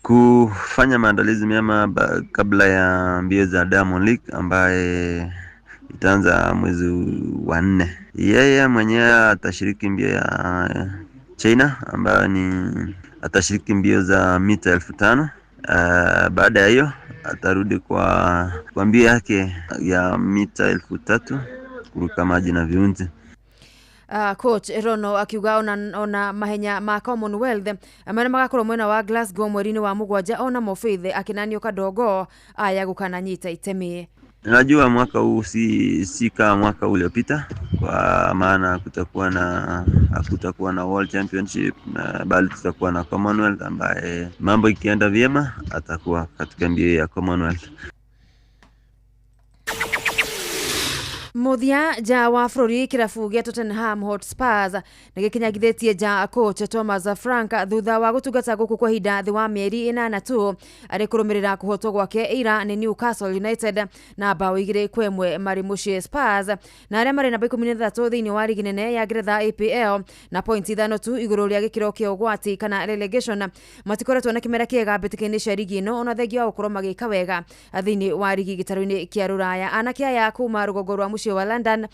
Kufanya maandalizi mema kabla ya mbio za Diamond League ambaye itaanza mwezi wa 4. Yeye mwenyewe atashiriki mbio ya China ambayo atashiriki mbio za mita 1500. Baada ya hiyo atarudi kwa mbio yake ya mita 3000 kuruka maji na viunzi. Coach Rono akiuga ona mahenya ma Commonwealth amana magakorwo mwena wa Glasgow mweri-inĩ wa 7 ona mo Faith akinanio kadogo aya gukana nyita itemi. Najua mwaka huu si kama mwaka uliopita, kwa maana kutakuwa na World Championship na bali tutakuwa na Commonwealth ambaye mambo ikienda vyema atakuwa katika mbio ya Commonwealth. Muthia ja wa bũrũri kĩrabu gĩa Tottenham Hotspurs nĩgĩkinyagithĩtie ja coach Thomas Frank thutha wa gũtungata gũkũ kwa ihinda thĩ wa mĩeri 8 tu arĩ kũrũmĩrĩra kũhotwo gwake ira nĩ Newcastle United na bao 2-1 marĩ mũciĩ Spurs, na arĩa marĩ namba 13 thĩinĩ wa ligi nene ya Ngeretha APL na pointi 5 tu igũrũ rĩa gĩkĩro kĩa ũgwati kana relegation. Matikoretwo na kĩmera kĩega mbĩtĩka-inĩ cia ligi ĩno ona thengia wa gũkorwo magĩka wega thĩinĩ wa ligi gĩtarũ-inĩ kĩa Rũraya. Anake aya kuma rũgongo rwa mũciĩ wa London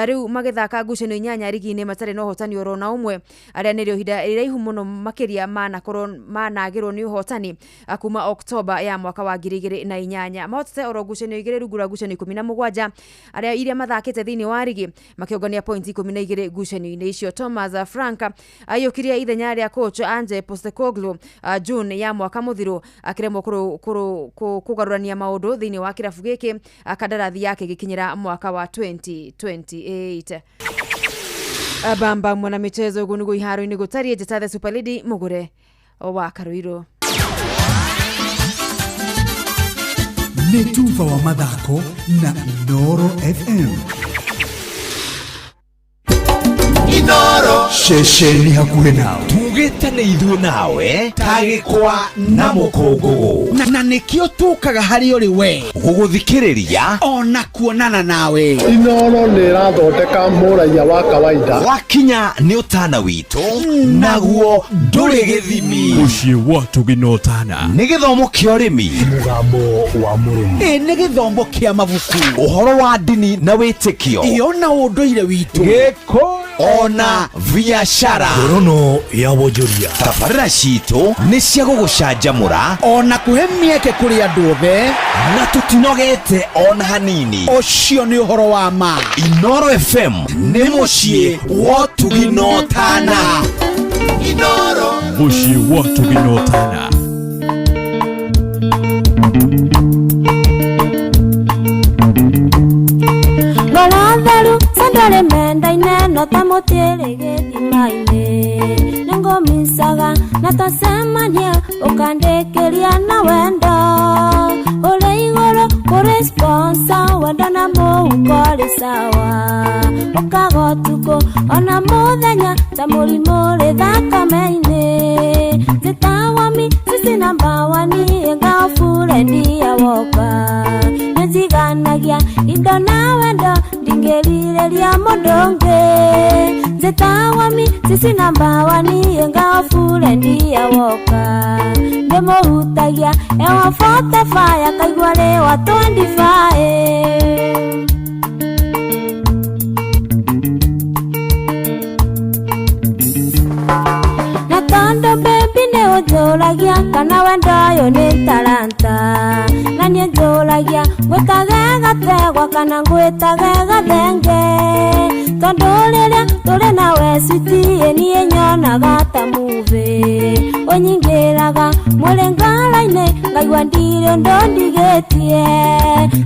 riu magithaka ngucanio 8 ligi-inĩ matarĩ na ũhotani oro na ũmwe, arĩa nĩrĩo ihinda iraihu mũno makĩria managĩrwo nĩ ũhotani kuma Oktoba ya mwaka wa 2008. Mahotete oro ngucanio 2 rungu rwa ngucanio 17 arĩa iria mathakĩte thĩinĩ wa ligi makĩongania pointi 12 ngucanio-inĩ icio. Thomas Frank ayũkirie ithenya rĩa coach Ange Postecoglou June ya mwaka mũthiru akĩremwo kũgarũrania maũndũ thĩinĩ wa kĩrabu gĩkĩ kandarathi yake gĩkinyĩra mwaka wa 2028. Bamba mwana michezo gunugu iharo-inĩ gũtariĩ njata the Super Lady Mugure wa Karuiro. Nĩ tufa wa mathako na Inoro FM. Inoro ceceni hakuhĩ nawe, tugĩtane ithuĩ nawe tagĩkwa na mũkũngũgũ, na nĩkĩo tũkaga harĩ ũrĩ we gũgũthikĩrĩria ona kuonana nawe. Inoro nĩ ĩrathondeka mũraiya wa kawaida, wakinya nĩ ũtana witũ naguo ndũrĩ gĩthimi. Mũciĩ wa tũginotana nĩ gĩthomo kĩa ũrĩmi, mũgambo wa mũrĩmi, nĩ gĩthomo kĩa mabuku, ũhoro wa ndini na wĩtĩkio, iyo na ũndũire witũ, Gĩkũyũ ona biashara ngorono ya wonjoria tabarĩra citũ nĩ cia gũgũcanjamũra ona kuhe mieke kũrĩ andũ othe na tũtinogete ona hanini. Ũcio nĩ ũhoro wa ma. Inoro FM nĩ mũciĩ wa ũtugi na ũtana. Inoro mũciĩ wa ũtugi na ũtana. Ngolatheru sandore menda-inĩ no ta mũtĩrĩ gĩthima-inĩ nĩngũmicaga na tũcemania ũkandĩkĩria na wendo ũrĩ igũrũ kũrĩ sponsor wendo na mũhuko rĩ sawa ũkagotukũ ona mũthenya ta mũrimũ rĩ thakame-inĩ zitawami sisi namba wani engafure ya woka neziganagia indo na wendo ndingĩrirĩria mũndũ ũngĩ zitawami sisi namba wani engafure ya woka ndĩmũhutagia ewa 45 akaigua rĩ wa 25 na tondo baby nĩ ũnjũragia kana wendo ũyũ nĩ taranta na niĩ njũragia ngwĩtage gategwa kana ngwĩtage gathenge tondũ rĩrĩa tũrĩ nawe sweetie niĩ nyonaga ta movie ũnyingĩraga mwĩrĩ ngara-inĩ ngaigua ndirĩ ũndũ ndigĩtie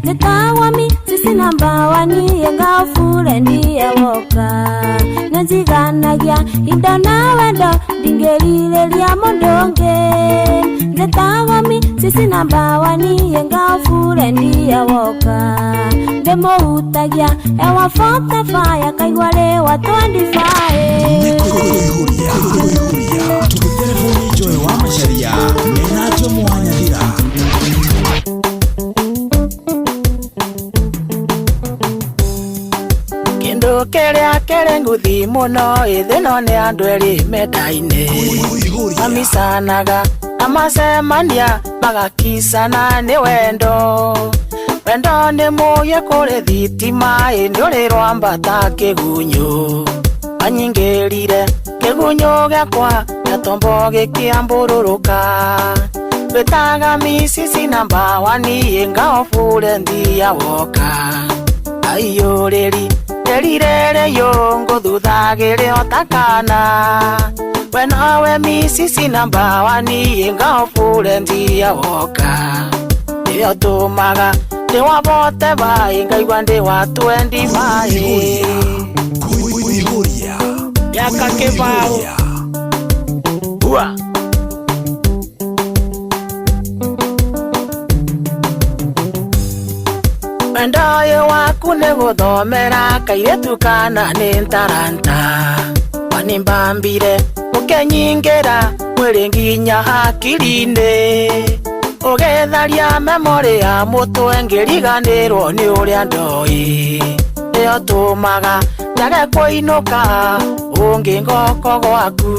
nĩtawami sisi namba wani engafure ndiye woka nĩnjiganagia indo na wendo ndingĩrirĩria mũndũ ũngĩ nĩtawami sisi namba wani engafure ndiye woka ndĩmũhutagia ewa 45 akaigua rĩ wa 25 tũgĩterefoni Joy wa Macharia menajo Mwanyathira kĩndũ kĩrĩa kĩrĩ nguthi mũno ĩthĩno nĩ andũ erĩ menda-inĩ mamicanaga na macemania magakisana nĩ wendo wendo nĩ mũye kũrĩ thitima nĩ ũrĩ rwambata kĩgunyũ anyingĩrire kĩgunyũ gĩakwa na tombo gĩkĩambũrũrũka wĩtaga misisi namba wani engafure ndia woka aiyũrĩri rĩrirĩrĩyo ngũthuthagĩre otakana we nawe misisi namba wani engafure ndia woka nĩyo tũmaga ndĩwabote baĩ ngaigua ndĩ wa 25 yaka kĩbao wendo ũyũ waku nĩ gũthomera kairĩtu kana nĩ taranta wanimbambire ũkenyingĩra mwĩrĩ nginya hakiri-inĩ ũgĩtharia memory ya mũtwe ngĩriganĩrwo nĩ ũrĩa ndoĩ nĩyo tũmaga njage kũinũka ũngĩngoko gwaku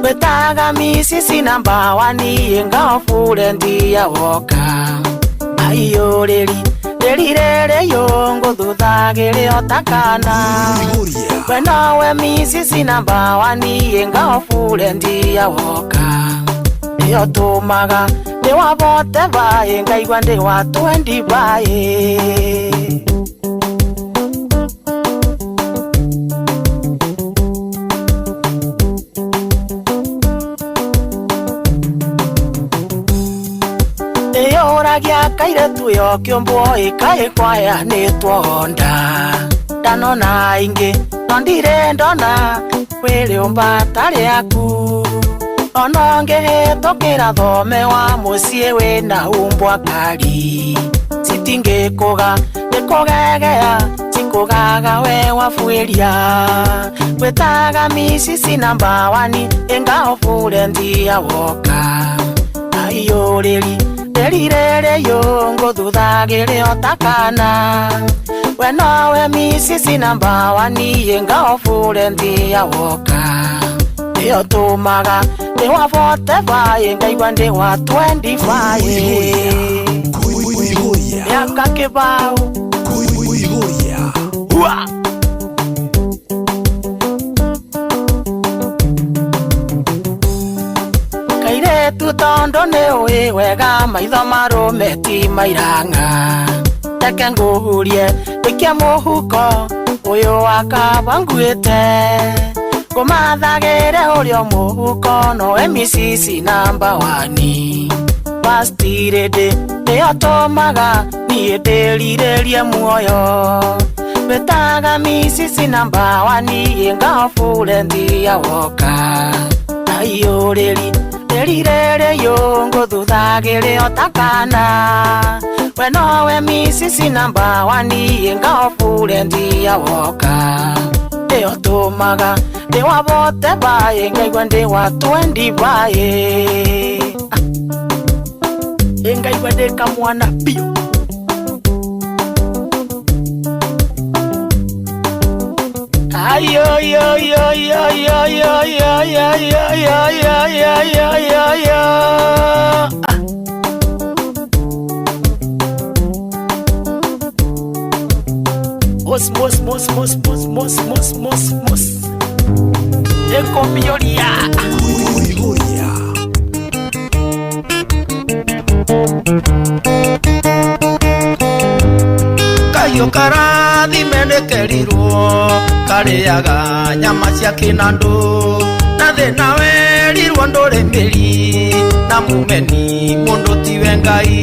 wĩtaga misisi namba wani engafure ndia woka aiyũrĩri rĩrirĩrĩyo ngũthuthagĩre otakana we nawe misisi namba wani engafure ndia woka nĩyo tũmaga ndĩwabote baĩ ngaigua ndĩ wa 20 baĩ nĩyũragia kairĩtu yo kĩũmbwo ĩkaĩkwaya nĩ tuonda ndanona ingĩ no ndirĩ ndona wĩrĩũmba tarĩ aku ona ngĩhĩtũkĩra thome wa mũciĩ wĩna umbwa kari citingĩkũga nĩkũgegea cikũgaga we wabuĩria wĩtaga misisi namba wani engafure ndia woka aiyũrĩri rĩrirĩrĩyo ngũthuthagĩre otakana we nawe misisi namba wani engafure ndia woka nĩyo tũmaga ndĩwabote baĩ ngaigua ndĩ wa 25 yaka kĩbao tu tondo ne oe wega maitho marume ti mairanga teke nguhurie wikia muhuko uyu wakabanguite kumathagire urio muhuko no emisisi number 1 wastirede neotomaga nie nderirerie muoyo betaga misisi number 1 ingafure ndia woka ayureri erirere yongo thuthagire otakana wenowe misisi number 1 ingafure ndia woka neotomaga newabote baye ngaigwa ndewa 20 baye ngaigwa ndeka mwana pio ayo yo yo yo yo yo yo yo yo yo yo yo yo yo mos mos mos mos mos mos mos mos mos eko mioria kayo karathi mendekerirwo kariaga nyama cia kinandu na thina werirwo nduremeri na mumeni mundu tiwe ngai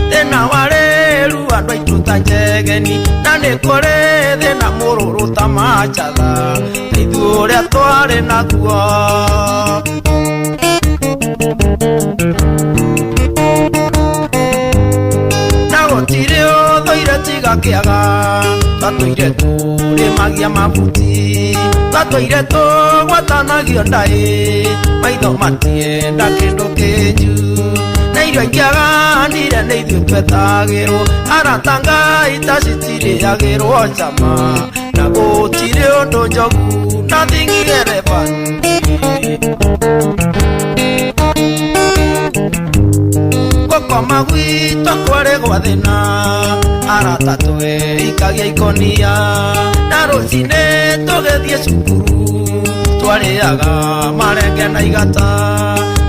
thina wareru andu aitu ta njegeni na nikuri thina mururu ta machatha ithuĩ ũrĩa twarĩ naguo na gũtirĩ ũthũire tiga kĩaga twatũire tũrĩmagia mabuti twatũire tũgwatanagio ndaĩ maitho matienda kĩndũ kĩnju na irio ingĩaganire nĩ ithuĩ twetagĩrwo arata Ngai ta citirĩagĩrwo cama na gũtirĩ ũndũ njogu nothing irrelevant gũkoma gwitũ kwarĩ gwa thĩna arata twĩikagia ikonia na rũcinĩ tũgĩthiĩ cukuru twarĩaga marenge na igata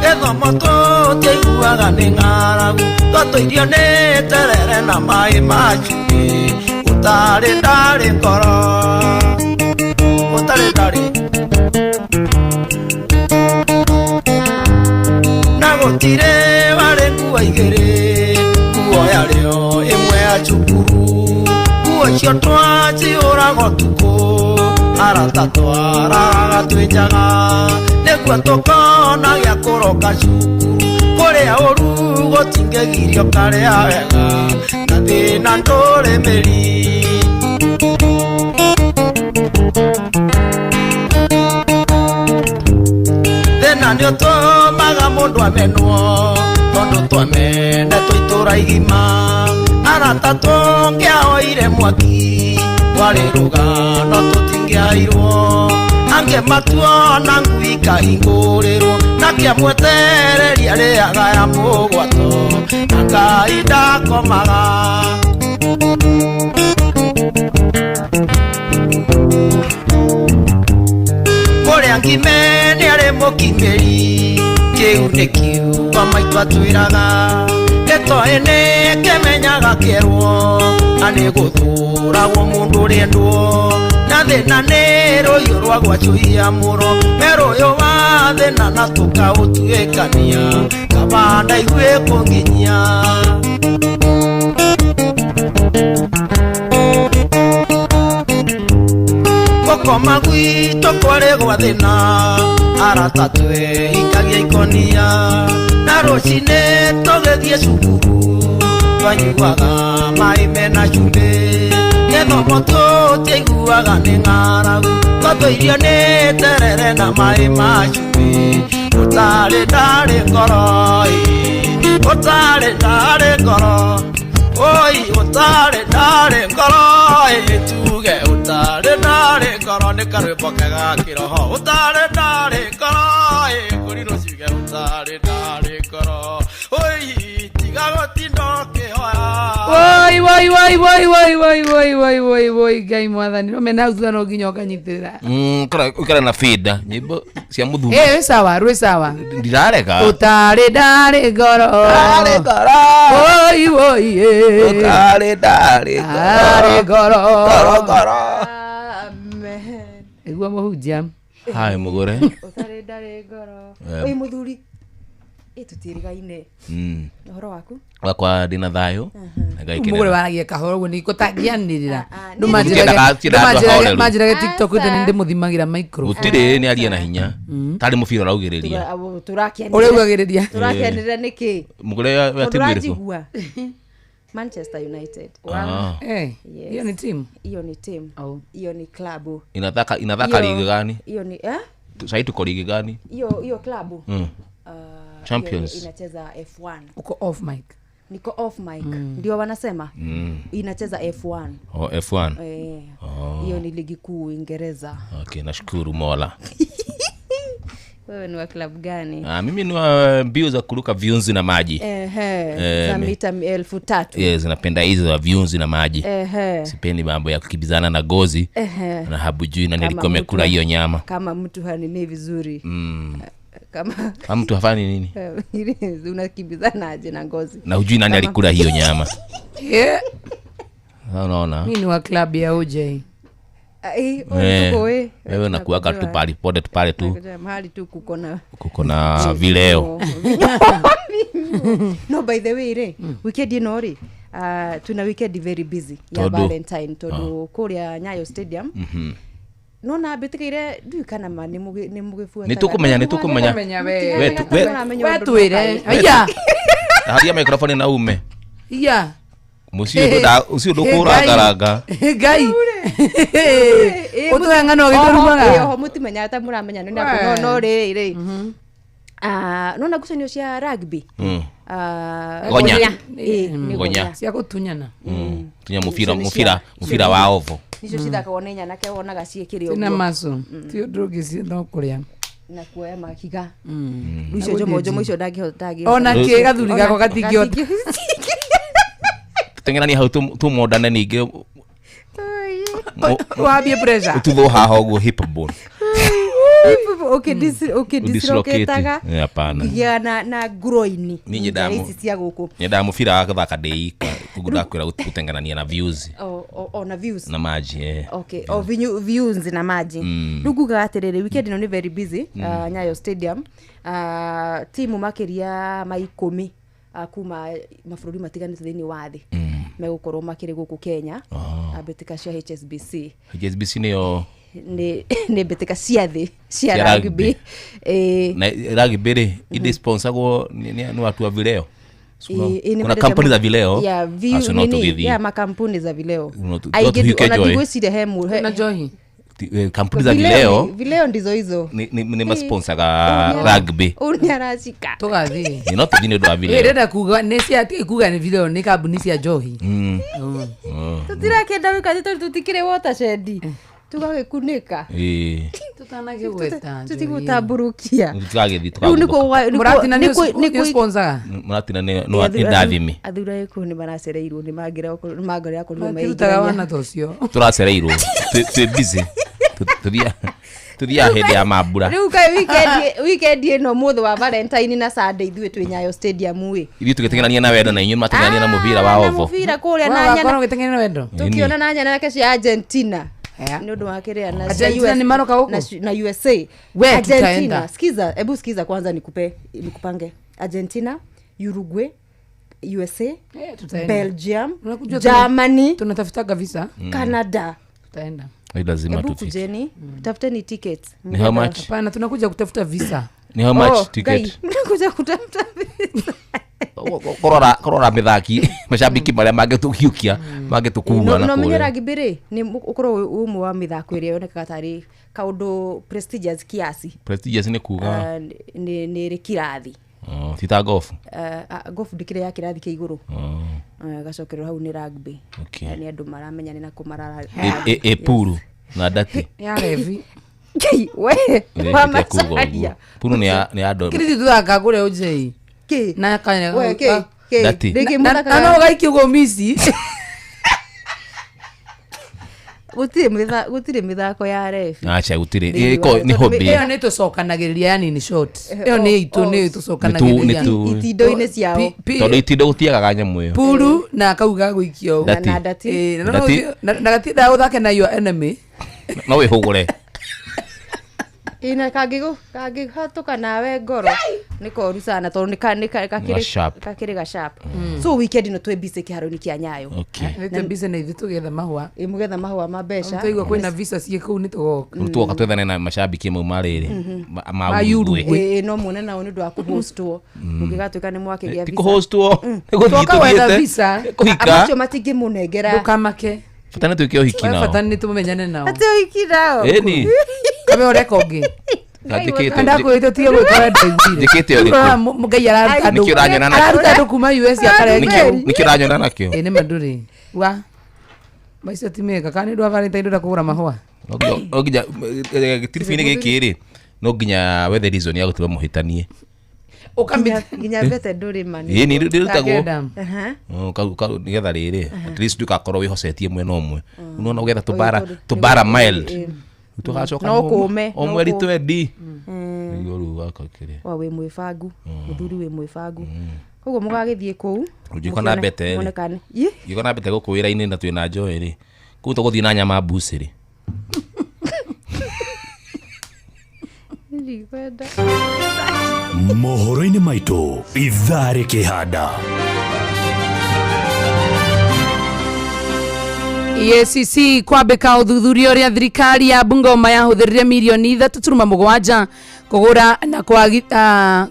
gĩthomo tũtiaiguaga nĩ ng'aragu twatũirio nĩ terere na maĩ ma cumbĩ ũtarĩ ndarĩ ngoro ũtarĩ ndarĩ na gũtirĩ warĩ nguo igĩrĩ nguo yarĩo ĩmwe ya cukuru nguo cio twaciũraga ũtukũ arata twararaga twĩnjaga nĩguo tũkona gĩa kũroka cukuru kũrĩa ũru gũtingĩgirio karĩa wega na thĩna ndũrĩmĩri thĩna nĩũtũmaga mũndũ amenwo tondũ twamenetwo itũra igima arata tũngĩahoire mwaki twarĩ rũgano tũtingĩairwo angĩ matuona ngui ikahingũrĩrwo na kĩamwetereria rĩaga ya mũgwato na Ngai ndakomaga kũrĩa ngime nĩ arĩ mũkimĩri kĩu nĩ kiuga maitũ atwĩraga gĩtoĩ nĩ kĩmenyaga kĩerwo na nĩ gũthũragwo mũndũ ũrĩendwo na thĩna nĩ rũhiũ rwa gwacũhia mũro merũ ũyũ wa thĩna na tũkaũtuĩkania kabanda igwĩ kũnginyia gũkoma gwitũ kwarĩ gwa thĩna arata twĩikagia ikonia na rũcinĩ tũgĩthiĩ cukuru twanyuaga maĩ mena cumbĩ gĩthomo tũtiaiguaga nĩ ng'aragu twatũirio nĩ terere na maĩ ma cumbĩ ũtarĩ ndarĩ ngoro ũtarĩ ndarĩ ngoro oi ũtarĩ ndarĩ ngoro tuge ũtarĩ ndarĩ ngoro nĩ karwĩmbo kega kĩroho ũtarĩ ndarĩ ngoro kũrirwo ciuge ũtarĩ ndarĩ ngoro oi tiga gũtinda ũkĩhoya woi woi gai mwathani no mena utha no nginya ukanyitira ukara na fida nyimbo cia muthuma sawa rwe sawa ndirareka utare dare goro woi utare dare goro amen egwa muhunjia hai mugore utare dare goro oi muthuri tutirigaine horo waku wakwa ndina thayo mugore waragia kahoro gwe niko tagianirira ndumajira TikTok ite ndi muthimagira micro utire ni aria na hinya tari mufira raugiriria turakianirira niki mugore wa timu Manchester United. Hiyo ni team. Hiyo ni club. Inataka ligi gani? Hiyo ni sasa tuko ligi gani? Hiyo club. Champions. Inacheza F1. Uko off mic. Niko off mic. Ndio wanasema. Inacheza F1. F1. Hiyo ni ligi kuu Uingereza. Okay, nashukuru Mola. Wewe ni wa club gani? Mimi ni wa mbio za kuruka viunzi na maji. Za mita 1000. Yes, napenda hizo za viunzi na maji. Sipendi mambo ya kukimbizana na gozi. Na habujui na nilikuwa nimekula hiyo nyama. Kama mtu hanini vizuri. Kama mtu hafanyi nini? Unakimbizana aje na ngozi? Na hujui nani alikula hiyo nyama. Unaona? Mimi ni wa club ya OJ. Wewe unakuaga tu pale tu. Mahali tu kuko na vileo. No, by the way, weekend inori tuna weekend very busy ya Valentine todo kuria Nyayo Stadium. No na betikire duikana ma ni mugifuata. Nitukumenya wetu ire. Aya. Hadia microphone na ume. Iya. Usio ndukuraga. Gai. Utuanga no giturumaga. Yo mutimenya ata muramenya no riri. No na gucenio cia rugby. Gonya. Cia gutunyana. Tunya mufira wa ovo. Nicio cithakagwo nĩ nyanake wonaga ciĩkĩre ũguo. Tina maso. Ti ndũngĩ cienda kũrĩa. Na kuoya makiga. Icio jomo icio ndangĩhota. Ona kĩ gathuri gako gatingĩhota. Teng'erania hau tu modane ningĩ. Wambie pressure. Ututho haha ũguo hip bone. Dislocataga. Hapana. Ya na groin. Ninyi damu. Hizi cia gũkũ. Nyenda mufira wa gathaka deika. Kuguda kwira guteng'erania na views. Na views. Na maji Okay. Views na maji. Ruguga atiriri weekend no ni very busy. Nyayo Stadium. Timu makiria ma10 kuma mabũrũri matiganĩte thĩinĩ wa thĩ megũkorwo makĩrĩ gũkũ Kenya mbĩtĩka cia HSBC. HSBC nĩyo nĩ mbĩtĩka cia thĩ cia rugby. Na rugby rĩ indi sponsoragwo ni watu wa vileo. Kuna kampuni za vileo. Ya makampuni za vileo. Unajigwecire hemu na johi. Kampuni za vileo ndizo hizo ni masponsor ga rugby uniarashika tugathi ni not dine do vileo reda kuga nesi ati kuga ni vileo ni kampuni cia johi tutirakenda wikaje tutikire watershed tugagikunika tutanagigweta tutigutamburukia muratina ni sponsor muratina no ndathimi athura iko ni baracereirwo ni magira ko maigiraga wana tocio turacereirwo tu busy tuthia hende ya mabura riu kai weekend ino mutho wa Valentine na Sunday ithuĩ twĩ Nyayo Stadium wi ithuĩ tũgĩteng'erania na wendo na inyuĩ mateng'erania na mũbira wa ovo mũbira kũrĩa na nyana gĩteng'erania na wendo tukiona na nyana yake cia Argentina ni undu wa kiria na Argentina ni maroka huko na USA Argentina sikiza kwanza nikupange Argentina Uruguay USA Belgium Germany tunatafutaga visa Canada tutaenda lazima tufike kujeni tafuteni tickets ni how much hapana tunakuja kutafuta visa ni how much ticket tunakuja kutafuta visa korora mithaki mashabiki maria mangetukiukia mangetukua na no menyera gibiri ni ukoro umu wa mithako iria yonekaga tari kaundu prestigious kiasi prestigious ni kuga ni rikirathi tita golf golf dikire ya kirathi ke iguru gacokerwo hau ni rugby yani andu maramenya ni na kumarara puru na dati ya revi we wa masaria puru ni ado kiriti tuthaka kure ujei ke na kanya we ke dati na no gaiki go misi gutire mithako ya refi acha gutire iko ni hobby iyo ni tucokanagiriria yani ni short iyo ni itu ni tucokanagiriria itindo-ini ciao tondu itindo gutiagaga nyamu iyo puru na kauga guikio na ndati na gatinda uthake na your enemy no wihugure ina kangihatuka nawe ngoro nikoru sana tondu kakiri gashap so weekend no twe busy kiharo-ini kia Nyayo twe busy na ithu tugetha mahua mugetha mahua ma mbeca tuigwa kwina visa cie kuu ni tugoka tuoka twethane na mashabiki mau mariri ma yuru no mune nao ni ndu wa kuhostwo mungigatuika ni mwakigia visa kuhostwo tuoka wetha visa amacio matingi munengera ndukamake fatane twike uhiki nao fatane tumenyane nao ate uhiki nao ni kabe oreka ungi anda kwito tiyo gwikora ndaigire dikite oriko mugai araruta nikyo ranyona na araruta andu kuma US akarenge nikyo ranyona nakyo ni manduri wa maiso timeka kana ndu avarita indu kugura mahua ogija tirifini gikiri no ginya weather reason ya gutuma muhitanie ginya bete nduri mani ni ndirutagwo nigetha riri at least dukakorwo wihocetie mwena umwe unaona ugetha tubara mild tugacoka no kume omweri twendi iguru wakakire wa we mwifangu muthuri we mwifangu koguo mugagithie kuu ujiko na bete ujiko na bete gukwira ini na twina njoeri ku tuguthie na nyama busiri mohoro-ini maitu ithare kihanda EACC kwambika uthuthuria uria thirikari ya Bungoma yahuthirire milioni 3.7 kugura na kwagita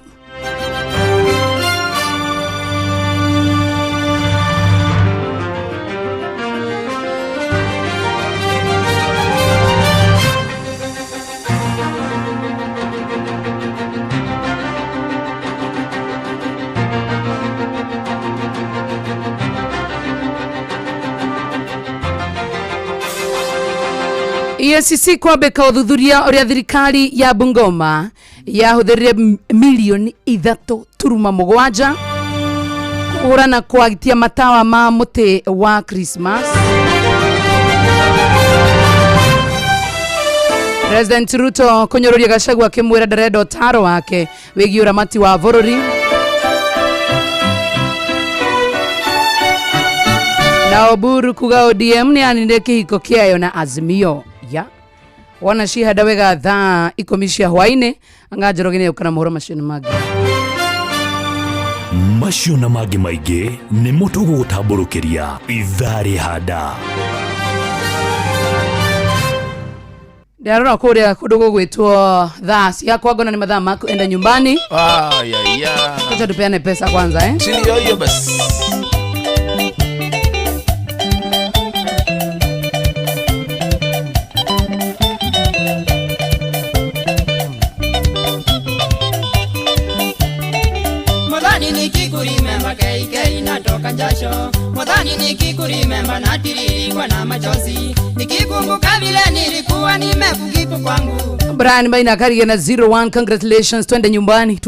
EACC kwambika uthuthuria uria thirikari ya Bungoma yahuthirire milioni 3.7 kugura na kwagitia matawa ma muti wa Christmas. President Ruto kunyororia Gachagua akimwira ndarenda utaro wake wigi uramati wa bururi. Na Oburu kuga ODM ni aninde kihiko kiayo na Azimio ya wana shihada wega thaa ikomishia hwaine angajorogene ukana mohoro macio magi maingĩ nĩ mũtugo gũtambũrũkĩria ithari handa ndarora kuria kundu gugwitwo thaa cia kwangona ni mathaa maku enda nyumbani acha tupeane pesa kwanza sio hiyo basi Jasho modhani nikikurimemba na tiririkwa na machozi nikikumbuka vile nilikuwa nimekugipo kwangu. Brian Baina karige na 01 congratulations twende nyumbani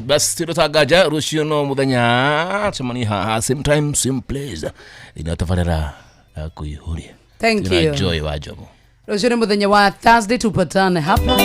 basi turutagaja rushino muthenya chamani ha same time same place inatafarera kuihuria thank you enjoy wajobo rushino muthenya wa Thursday tupatane hapa